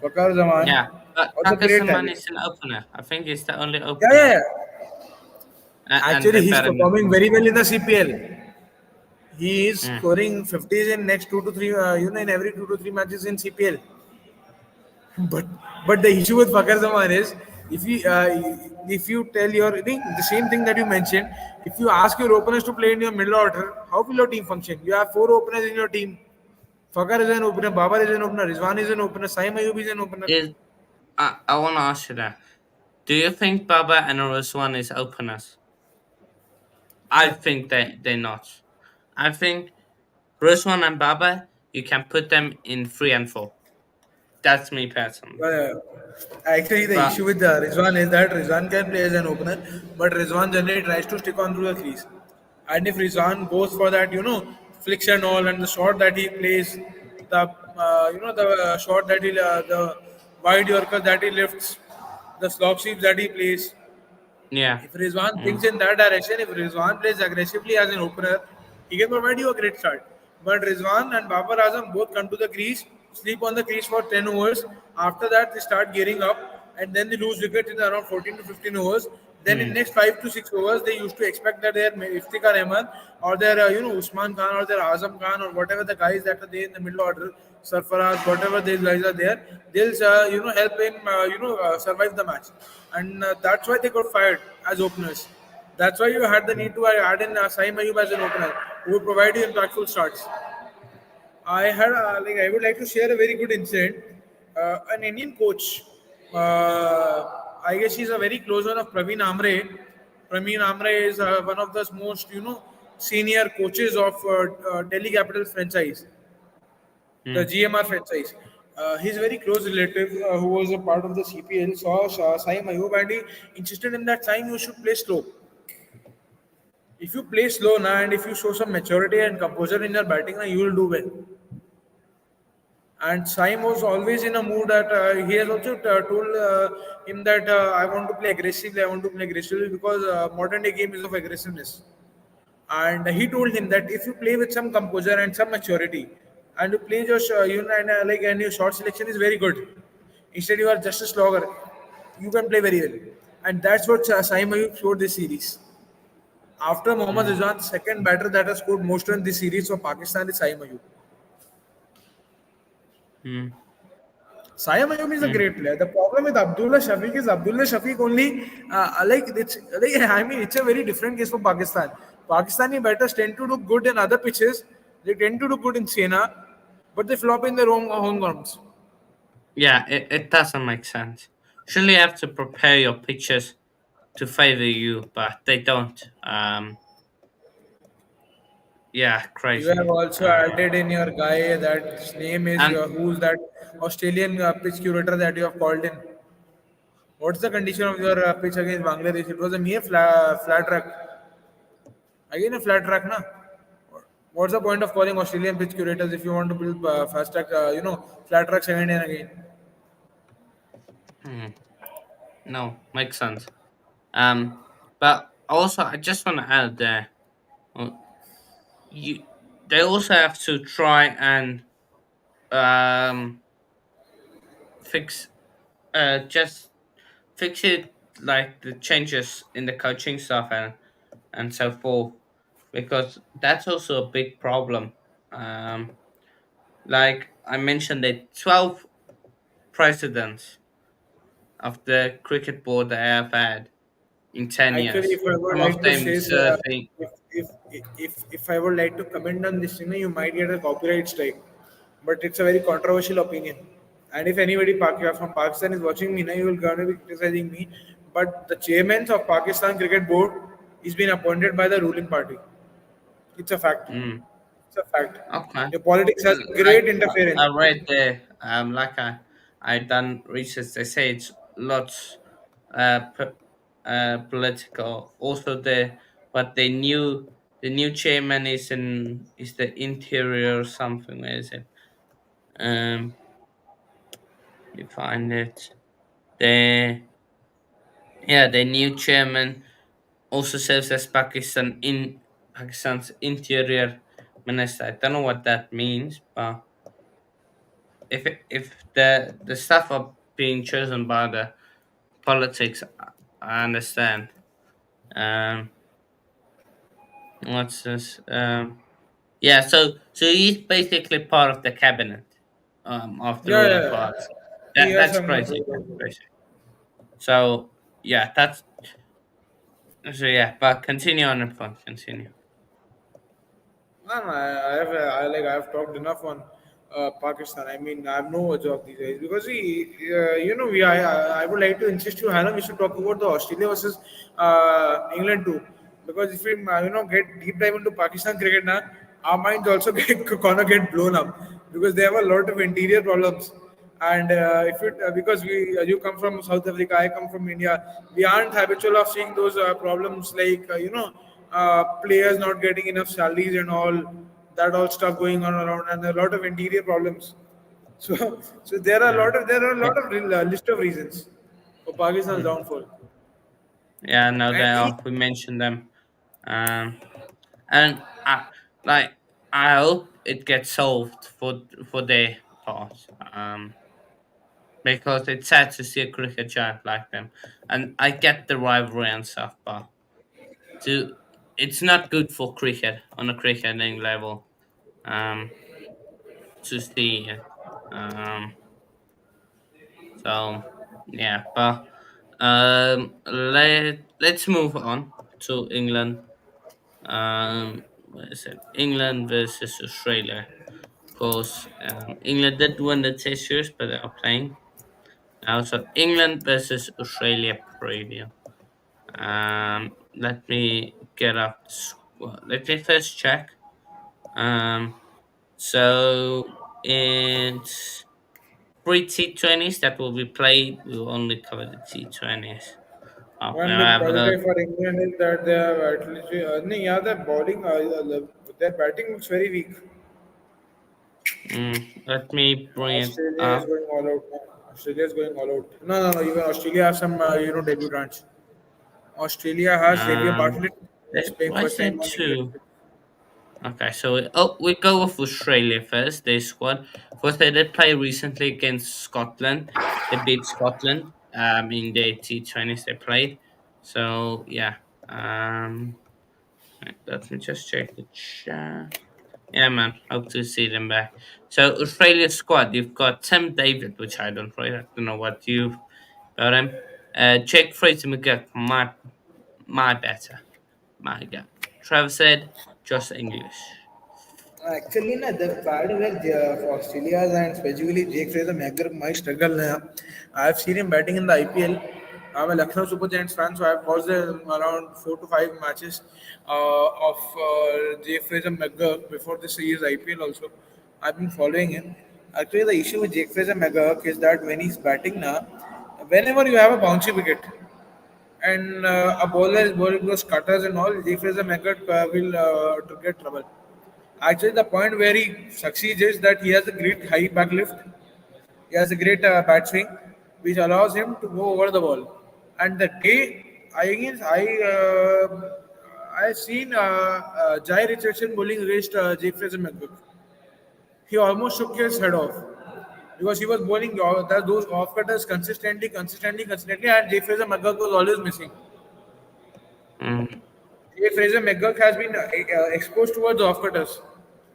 Fakar Zaman yeah. But was a great Pakistan talent. is an opener. I think he's the only Yeah, yeah, opener, yeah. and Actually, they're he's better than performing him. very well in the CPL. He is Mm. scoring 50s in next 2 to 3, in every 2 to 3 matches in CPL. But but the issue with Fakar Zaman is if you tell the same thing that you mentioned, if you ask your openers to play in your middle order, how will your team function? You have four openers in your team. Fakar is an opener, Babar is an opener, Rizwan is an opener, Saim Ayub is an opener. Is I want to ask you that. Do you think Baba and Rizwan is openers? I No. think they're not. I think Rizwan and Baba, you can put them in 3 and 4. That's me personally. Actually, the But issue with Rizwan is that Rizwan can play as an opener, but Rizwan generally tries to stick on through the crease. And if Rizwan goes for that, flicks and all, and the shot that he plays, the shot that the wide Yorker that he lifts, the slop sweeps that he plays, yeah. if Rizwan Mm. thinks in that direction, if Rizwan plays aggressively as an opener, he can provide you a great start. But Rizwan and Babar Azam both come to the crease, sleep on the crease for 10 overs. After that, they start gearing up and then they lose wickets in around 14 to 15 overs. Then in Mm. next 5 to 6 overs, they used to expect that their Iftikhar Ahmed or their Usman Khan or their Azam Khan or whatever the guys that are there in the middle order, Sarfaraz, whatever these guys are there, they'll help him survive the match, and that's why they got fired as openers. That's why you had the need to add in Saim Ayub as an opener, who would provide you impactful starts. I would like to share a very good incident. An Indian coach, I guess he's a very close one of Praveen Amre. Praveen Amre is one of the most senior coaches of Delhi Capitals franchise, the Mm. GMR franchise. His very close relative, who was a part of the CPL, saw Saim Ayub and he insisted in that time you should play slow. If you play slow now and if you show some maturity and composure in your batting, now you will do well. And Saim was always in a mood that he has also told him that I want to play aggressively, I want to play aggressively because modern day game is of aggressiveness. And he told him that if you play with some composure and some maturity, and you play your and your short selection is very good. Instead, you are just a slogger. You can play very well, and that's what Saim Ayub showed this series. After Mohammad Mm. Rizwan, second batter that has scored most in this series for Pakistan is Saim Ayub. Mm. Sayam Ayub is a Mm. great player. The problem with Abdullah Shafiq is Abdullah Shafiq only I mean it's a very different case for Pakistan. Pakistani batters tend to do good in other pitches. They tend to do good in Sena, but they flop in their own home grounds. Yeah, it doesn't make sense. Surely you have to prepare your pitches to favor you, but they don't. Yeah, You have crazy. also added in your guy that his name is And who's that Australian pitch curator that you have called in. What's the condition of your pitch against Bangladesh? It was a mere flat track. Again, a flat track, na? What's the point of calling Australian pitch curators if you want to build fast track, flat track second and again? hmm, no, makes sense. But also I just want to add there, uh, you they also have to try and um fix just fix it, like the changes in the coaching stuff and so forth, because that's also a big problem. Like I mentioned, the 12 presidents of the cricket board that I have had in 10 Actually, years. if I would Some of like to them say, serving. if, if if I would like to comment on this, you might get a copyright strike. But it's a very controversial opinion. And if anybody from Pakistan is watching me now, you will gonna be criticizing me. But the chairman of Pakistan Cricket Board is been appointed by the ruling party. It's a fact. Mm, It's a fact. okay. Your politics has Like great interference. I read there, like I done research. They say it's lots political also there, but the new chairman is the interior or something. Where is it? Um, you find it. The Yeah, the new chairman also serves as Pakistan's interior minister. I don't know what that means, but if the staff are being chosen by the politics, I understand. Um, what's this? Yeah, so he's basically part of the cabinet of the Yeah, yeah, ruling yeah. party. He has That's some. crazy. That's crazy. So yeah, that's so yeah. But continue on the point. Continue. No, no, I have talked enough on Pakistan. I mean, I have no words of these days because I would like to insist you, Hannah, we should talk about the Australia versus England too, because if we get deep dive into Pakistan cricket now, our minds also gonna get blown up because they have a lot of interior problems. And if it because we you come from South Africa, I come from India, we aren't habitual of seeing those problems like players not getting enough salaries and all that all stuff going on around, and a lot of interior problems. So Yeah. there are a lot of list of reasons for Pakistan's Mm. downfall. Yeah, no, they And are. We mentioned them. Um, and like I hope it gets solved for their part. Because it's sad to see a cricket giant like them, and I get the rivalry and stuff, but to it's not good for cricket on a cricketing level. Um, to see it. So yeah, but let's move on to England. What is it? England versus Australia. Of course, England did win the Test series, but they are playing now. So England versus Australia preview. Let me get up. Let me first check. Um, so it's three T20s that will be played. We will only cover the T20s. one Now I big have a positive for England is that they have at least yeah, their batting looks very weak. let me bring it Australia is up. going all out now. Australia is going all out. No, no, no. Even Australia have some debutants. Australia has Xavier Um, Bartlett, who's playing why is first there time on England. two? Okay, so we go with Australia first. Their squad. First, they did play recently against Scotland. They beat Scotland in the T20s they played. So yeah. Let me just check the chat. Yeah, man. Hope to see them back. So Australia's squad, you've got Tim David, which I don't know what you about him. Jake Fraser McGurk, my better, my guy. Travis said, just English. Actually, na, the part where for Australia and specifically Jake Fraser Maguire might struggle. I've seen him batting in the IPL. I'm a Lucknow Super Giants fan, so I've watched around 4 to 5 matches of Jake Fraser Maguire before this year's IPL also. I've been following him. Actually, the issue with Jake Fraser Maguire is that when he's batting now, whenever you have a bouncy wicket, and a bowler is bowling those cutters and all, Jake Fraser Maguire will to get trouble. Actually, the point where he succeeds is that he has a great high back lift. He has a great bat swing, which allows him to go over the ball. And the day I seen Jai Richardson bowling against Jake Fraser McGurk. He almost shook his head off because he was bowling those off cutters consistently, and Jake Fraser McGurk was always missing. Mm, Jay Fraser McGurk has been exposed towards off cutters.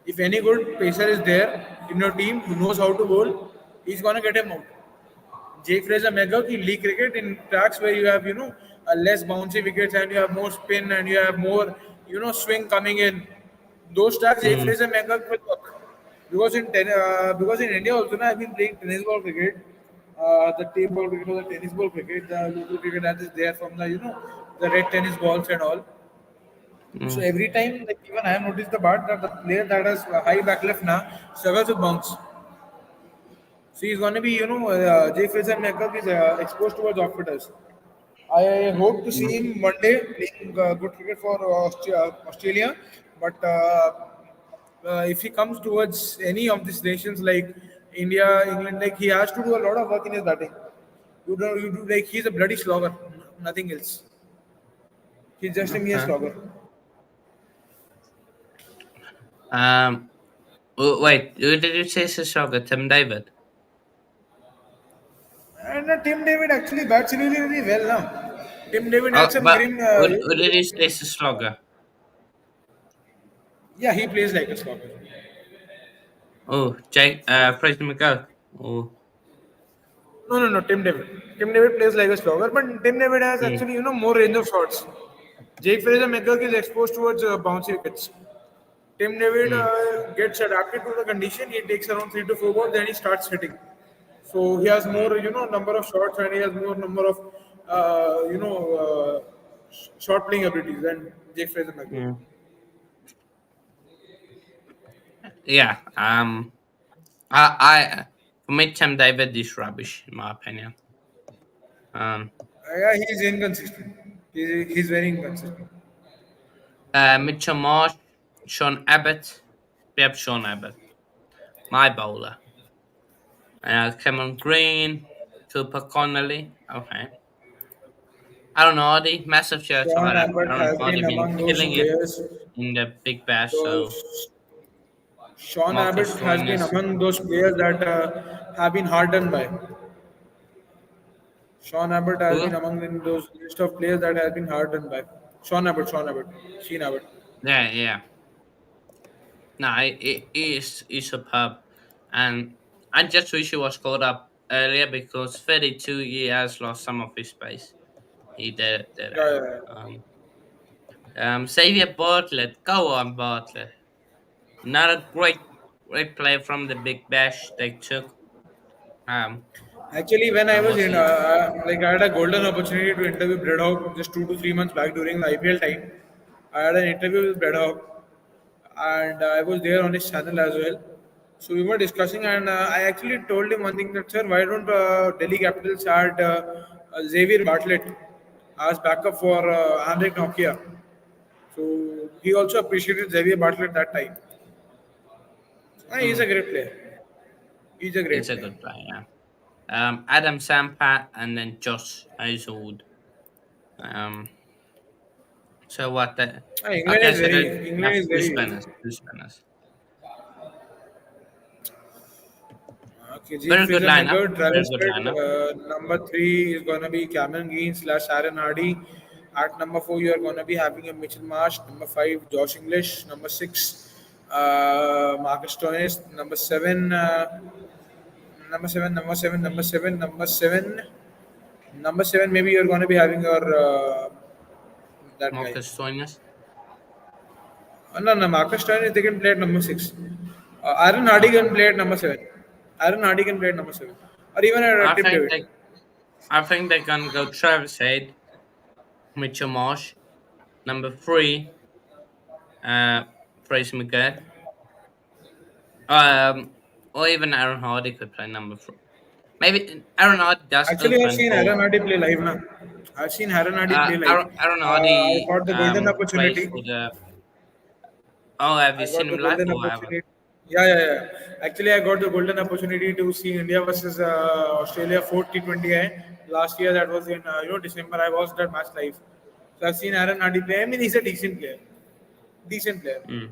If any good pacer is there in your team who knows how to bowl, he's gonna get him out. Jake Fraser McGurk in league cricket in tracks where you have a less bouncy wickets and you have more spin and you have more swing coming in. Those tracks Jake mm, Fraser McGurk will work because in India also I've been playing tennis ball cricket, the table ball cricket or the tennis ball cricket, the local cricket that is there from the the red tennis balls and all. So mm, every time, like even I have noticed the part that the player that has a high back left now struggles with bounce. So he's going to be, Jay Fraser Makeup is exposed towards off-cutters. I hope to see mm, him one day playing good cricket for Australia. But if he comes towards any of these nations like India, England, like he has to do a lot of work in his batting. You do like he's a bloody slogger, nothing else. He's just a mere okay. slogger. Um, wait, who did you say Sishoga? Tim David? And Tim David actually bats really, really well now. Tim David had Oh, some but grim. who did you say Sishoga? Yeah, he plays like a stopper. Oh, Fraser McGurk. Oh, No. Tim David. Tim David plays like a slogger, but Tim David has mm, actually more range of shots. Jake Fraser McGurk is exposed towards bouncy wickets. Tim David mm, gets adapted to the condition. He takes around 3 to 4 balls, then he starts hitting. So he has mm, more, number of shots, and he has more number of, shot playing abilities than Jake Fraser McGurk. mm. Yeah. For me, Tim David is rubbish in my opinion. Um, Yeah, he's inconsistent. He's very inconsistent. Mitchell Marsh, Sean Abbott. Yep, Sean Abbott. My bowler. Cameron Green, Cooper Connolly. Okay. I don't know, Audi. Massive shout out to Sean Adam. I Abbott don't know, has Audi been been among those killing it players. in the Big Bash, so Those Sean Marcus Abbott has been Stoinis. among those players that have been hard done by. Sean Abbott has been Who? among those list of players that has been hard done by. Sean Abbott, Sheen Abbott. Yeah, yeah. No, it is superb. And I just wish he was caught up earlier because 32 years lost some of his pace. He did Yeah, have. yeah, yeah. Xavier Bartlett. Go on, Bartlett. Another great play from the Big Bash they took. Um, Actually, when I was was in, it? like, I had a golden opportunity to interview Brad Hawk just 2 to 3 months back during the IPL time. I had an interview with Brad Hawk, and I was there on his channel as well. So we were discussing, and I actually told him one thing that, sir, why don't Delhi Capitals add Xavier Bartlett as backup for Andre Nokia? So he also appreciated Xavier Bartlett that time. He's Mm, a great player. He's a it's great a player. good play, yeah. Adam Sampa and then Josh Hazelwood. Um, so what? Okay, so we England have is two very. spinners, two spinners. Okay, Jake Very good Fraser lineup. McGurk, Very Travis good Head. lineup. Number 3 is going to be Cameron Green / Aaron Hardy. At number 4, you are going to be having a Mitchell Marsh. Number 5, Josh English. Number 6, Marcus Stoinis, number seven, number seven, number seven, number seven, number seven, number seven. Maybe you're going to be having your that guy. Marcus Stoinis. No, no, Marcus Stoinis they can play at number six. Aaron Hardy can Okay. play at number seven. Aaron Hardy can play at number seven, or even at I Tim think David. they I think they're gonna go Travis Head, Mitchell Marsh, number three, uh, Fraser McGurk, or even Aaron Hardy could play number three. Maybe Aaron Hardy does Actually, I've open seen Aaron for. Hardy play live now. I've seen Aaron Hardy play live. Aaron I Hardy got the golden plays opportunity. for the. Oh, have you I seen got him the live golden or haven't? opportunity. Yeah, yeah, yeah. Actually, I got the golden opportunity to see India versus Australia 4 T20 last year. That was in December. I watched that match live. So I've seen Aaron Hardy play. I mean, he's a decent player, Mm,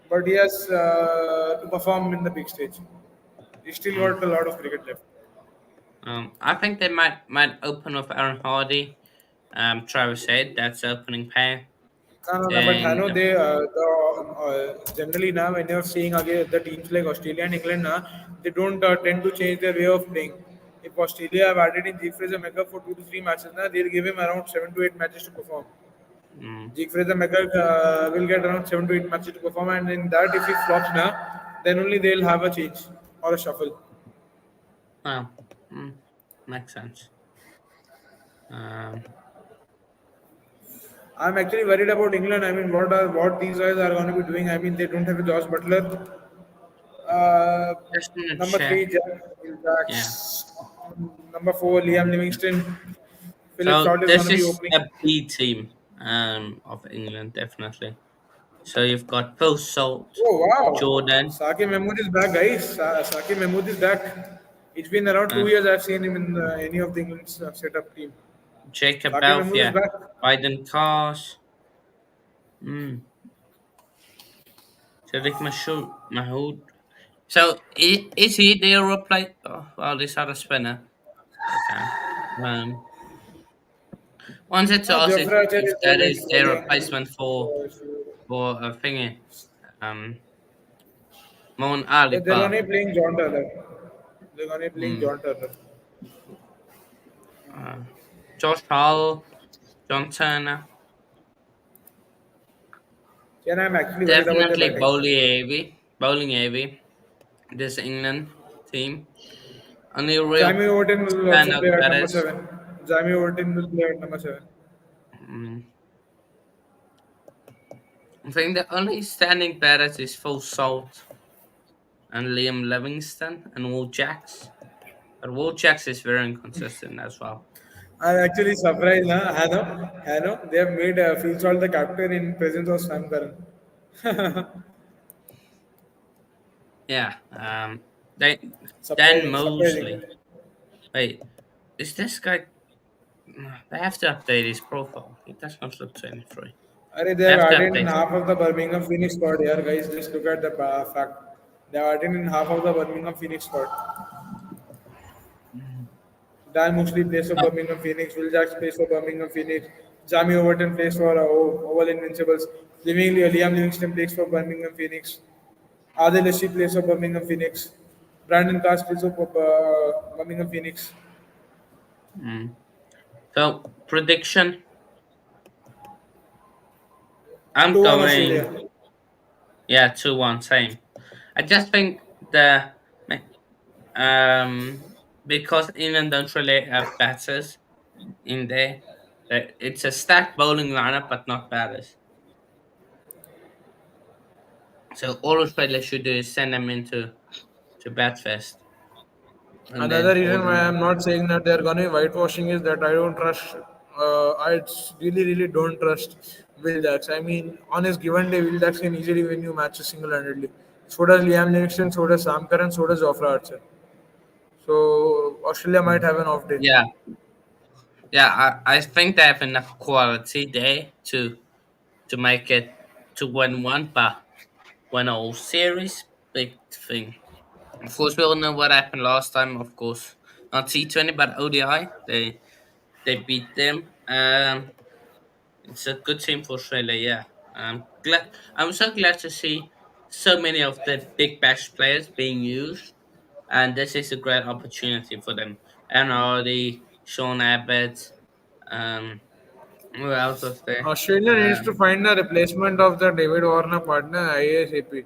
but he has to perform in the big stage. He's still mm. got a lot of cricket left. I think they might open with Aaron Hardy, Travis Head. That's the opening pair. No, no, no, but I Then know generally now when you're seeing again the teams like Australia and England now, they don't tend to change their way of playing. If Australia have added in G Fraser Mega for 2 to 3 matches now, they'll give him around 7 to 8 matches to perform. mm, G Fraser Mega will get around 7 to 8 matches to perform, and in that, if he flops now, then only they'll have a change or a shuffle. well, mm, makes sense. Um, I'm actually worried about England. I mean, what these guys are going to be doing? I mean, they don't have a Josh Butler. Uh, just gonna number check. three, Jack Yeah. Wilbecks. Number four, Liam Livingston. Philip So Short is going this to be is opening. a B team of England, definitely. So you've got Phil Salt, Oh wow, Jordan, Saki Mahmood is back, guys. Saki Mahmood is back. It's been around uh, 2 years I've seen him in any of the England's setup team. Jacob Saki Mahmood is Belfier, back. Biden Cars, mm, Sadiq Mahood. So is he the replace? Oh, well, this other spinner. Okay. Um, wanted to ask Jofra Archer if is that bowling. is their bowling. replacement So, for a thingy, Moen Ali, they're but only playing John Turner. They're only playing mm, John Turner. uh, Josh Hall, John Turner. And I'm actually worried about their Definitely batting. bowling heavy. This England team. Only real Jamie Overton will also standout play at number batters. seven. Jamie Overton will play at number seven. Mm, I think the only standing batters is Full Salt and Liam Livingston and Will Jacks. But Will Jacks is very inconsistent as well. I'm actually surprised, huh? Hano, they have made Phil Salt the captain in presence of Sam Curran. Yeah. They Dan Surprising, surprising. Mosley. Wait, is this guy? They have to update his profile. He does not look 23. Are they They have have to added in update. half of the Birmingham Phoenix squad here, guys. Just look at the fact. They are added in half of the Birmingham Phoenix squad. Mm. Dan Mosley plays for Oh, Birmingham Phoenix. Will Jacks plays for Birmingham Phoenix. Jamie Overton plays for Oval Invincibles. Liam Livingston plays for Birmingham Phoenix. Adil Rashid plays for Birmingham Phoenix. Brandon Cast plays for Birmingham Phoenix. mm. So prediction. I'm 2-1 going. Australia. Yeah, 2-1, same. I just think because England don't really have batters in there. It's a stacked bowling lineup, but not batters. So all Australia should do is send them into to Batfest, and Another then reason hold why them I'm off. not saying that they're going to be whitewashing is that I don't trust. I really don't trust Will Jacks. I mean, on his given day, Will Jacks can easily win you matches single-handedly. So does Liam Livingston, so does Sam Curran, so does Jofra Archer. So Australia might Mm. have an off day. Yeah, yeah. I think they have enough quality there to make it to win one, but win a whole series, big thing. Of course, we all know what happened last time. Of course, not T20, but ODI. They beat them. It's a good team for Australia. Yeah, I'm glad. I'm so glad to see so many of the big bash players being used, and this is a great opportunity for them. And already Sean Abbott, um, who else was there? Australia needs to Um, find a replacement of the David Warner partner ASAP.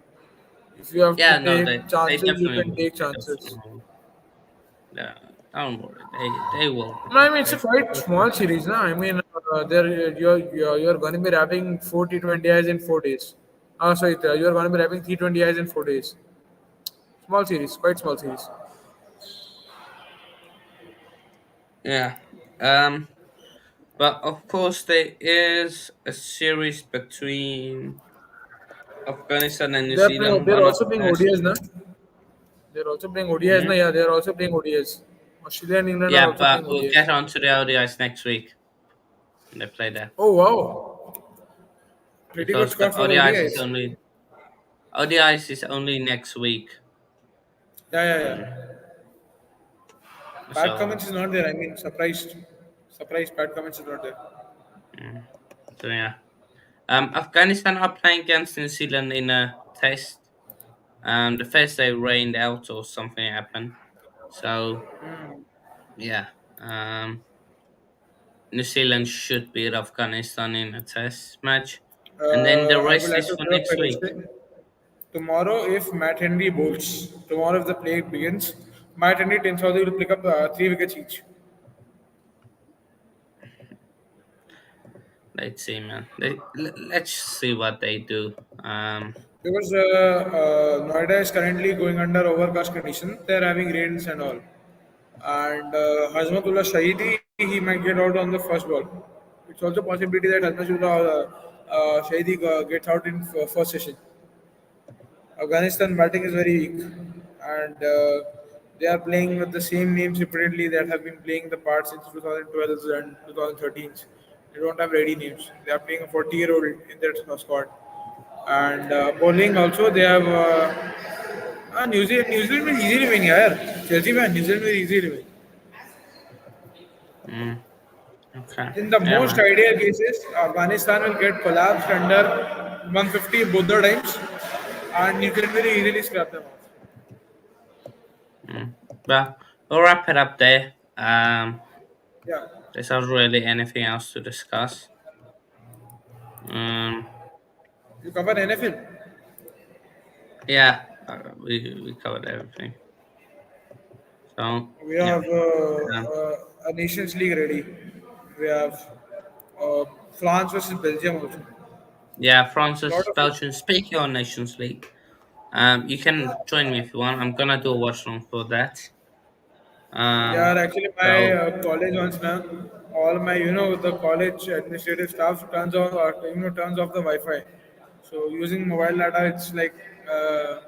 If you have to yeah, no, take they chances, you definitely can will. take They chances. definitely will. Yeah, don't worry, they will. No, I mean it's a They, quite small series, no? I mean, you're going to be wrapping 40 20 eyes in 4 days. Sorry, you're going to be wrapping 320 eyes in 4 days. Small series, quite small series. yeah. Um, but of course there is a series between Afghanistan and New Zealand. They're One of also the playing best. ODIs, na? They're also playing ODIs, na? Mhm. Yeah, they're also playing ODIs. Australia and England are Yeah, also but playing we'll ODIs. get on to the ODIs next week when they play there, Oh wow, pretty good because the score for ODIs is ODIs. only next week. Yeah, yeah, Mm. yeah. Pat So, Cummins is not there. I mean, surprised. Pat Cummins is not there. mm. So yeah. Afghanistan are playing against New Zealand in a test. The first day rained out or something happened. So yeah. New Zealand should beat Afghanistan in a test match, and then the I would rest like is to for give a next week. prediction. Tomorrow, if Matt Henry bowls, tomorrow if the play begins, Matt Henry, Tim Southey will pick up 3 wickets each. Let's see, man. Let's see what they do. Because Noida is currently going under overcast condition, they're having rains and all. And Hazmatullah Shahidi, he might get out on the first ball. It's also a possibility that Hazmatullah Shahidi gets out in first session. Afghanistan batting is very weak, and they are playing with the same names repeatedly that have been playing the part since 2012 and 2013. They don't have ready names. They are playing a 40-year-old in their squad. And bowling also, they have New Zealand. New Zealand will easily win, yeah. Chelsea man, New Zealand will easily win. mm, okay. In the Yeah, most man. ideal cases, Afghanistan will get collapsed under 150 both the times, and New Zealand will easily scrap them off. Mm. Well, we'll wrap it up there. Yeah. There's not really anything else to discuss. Um, You cover NFL. yeah, we covered everything. So We yeah, have um, a Nations League ready. We have uh, France versus Belgium also. yeah. A lot Francis of Belgium. Speaking on Nations League, you can join me if you want. I'm gonna do a watch along for that. yeah, Um, actually, my so college once now, all my the college administrative staff turns off the Wi-Fi. So using mobile data, it's like a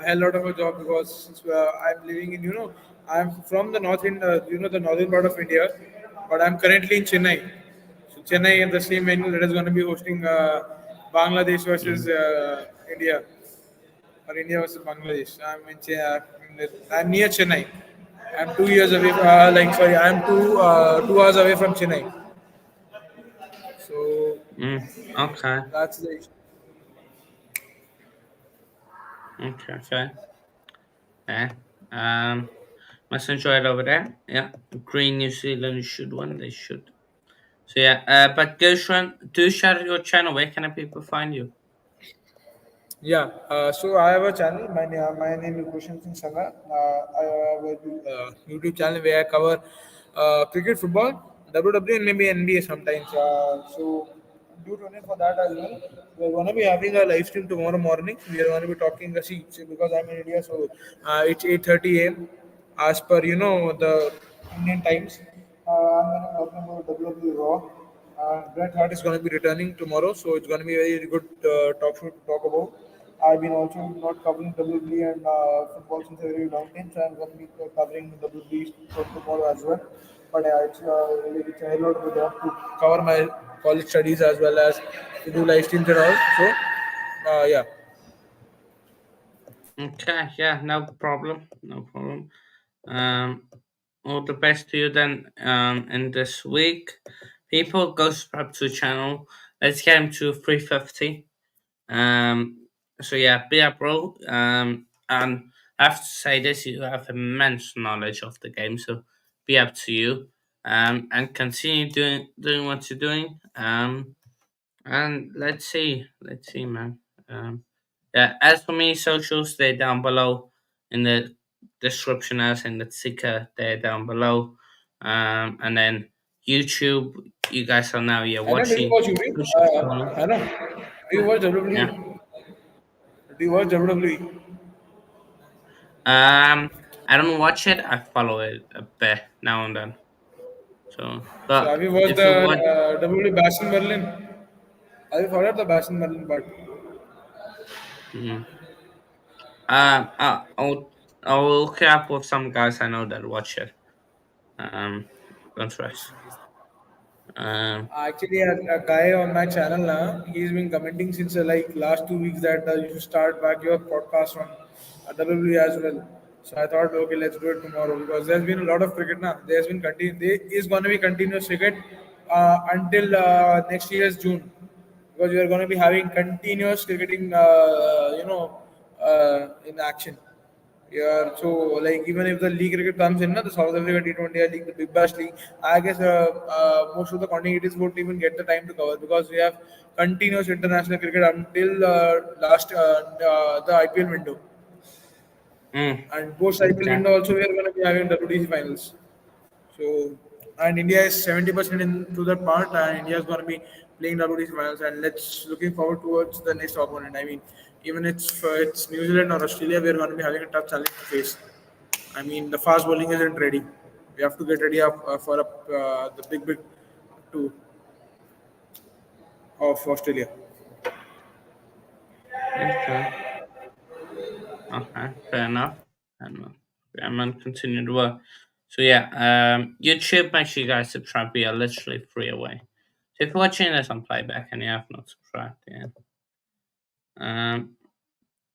hell lot of a job because I'm living in I'm from the north in the northern part of India, but I'm currently in Chennai. So Chennai at the same venue that is going to be hosting Bangladesh versus mm, India or India versus Bangladesh. I'm near Chennai. I'm 2 years away. Sorry, I'm 2 hours away from Chennai. So mm, okay, that's the issue. okay. Yeah. Um, must enjoy it over there. Yeah, Green New Zealand should win. They should. So yeah, but Gershwin, do share your channel. Where can people find you? Yeah, so I have a channel. My name is Bhushan Singh Sanga. I have a YouTube channel where I cover cricket, football, WWE, and maybe NBA sometimes. So do tune in for that as well. We're going to be having a live stream tomorrow morning. We are going to be talking. See, because I'm in India, so it's 8:30 a.m. as per the Indian times. I'm going to be talking about WWE Raw. Bret Hart is going to be returning tomorrow, so it's going to be a very good talk show to talk about. I've been also not covering WWE and football since a very long time, so I'm going to be covering WWE for tomorrow as well. But it's a hell lot of a job to cover my college studies as well as to do live streams and all. So, yeah. Okay, yeah, no problem, no problem. Um, all the best to you then. In this week, people go subscribe to the channel. Let's get him to 350. Um, So yeah, be a pro. And I have to say this: you have immense knowledge of the game, so be up to you. And continue doing what you're doing. And let's see, man. Yeah. As for me, socials stay down below in the description, as in the ticker there down below. And then YouTube, you guys are now I know. Do you watching. watch UV? I know. Do you watch Yeah. WWE? Do you watch WWE? I don't watch it. I follow it a bit now and then. So, So but have you watched if you the watch, WWE Bash in Berlin? Have you followed the Bash in Berlin part? mm, I'll hook you up with some guys I know that watch it. Um, don't stress. Actually, a guy on my channel, he's been commenting since like last 2 weeks that you should start back your podcast on WWE as well. So I thought, okay, let's do it tomorrow because there's been a lot of cricket now. There is going to be continuous cricket until next year's June because we are going to be having continuous cricketing, in action. Yeah, so like even if the league cricket comes in, na, the South Africa T20 league, the Big Bash league, I guess most of the continuities won't even get the time to cover because we have continuous international cricket until last the IPL window, mm, and post IPL okay. window also we are going to be having WTC finals. So, and India is 70% into that part, and India is going to be playing WTC finals, and let's looking forward towards the next opponent. I mean, even it's New Zealand or Australia, we're going to be having a tough challenge to face. I mean, the fast bowling isn't ready. We have to get ready for the big two of Australia. Okay. Okay. Fair enough. And I'm gonna continue to work. So yeah, YouTube, make sure you guys subscribe. We are literally free away. So if you're watching this on playback and you have not subscribed yet, um,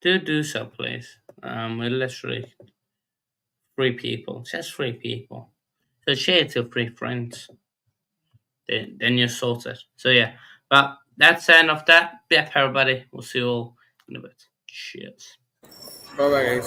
do so, please. We're literally three people, just three people. So share it to three friends. Then you're sorted. So yeah, but that's the end of that. Yeah, everybody. We'll see you all in a bit. Cheers. Bye bye, guys.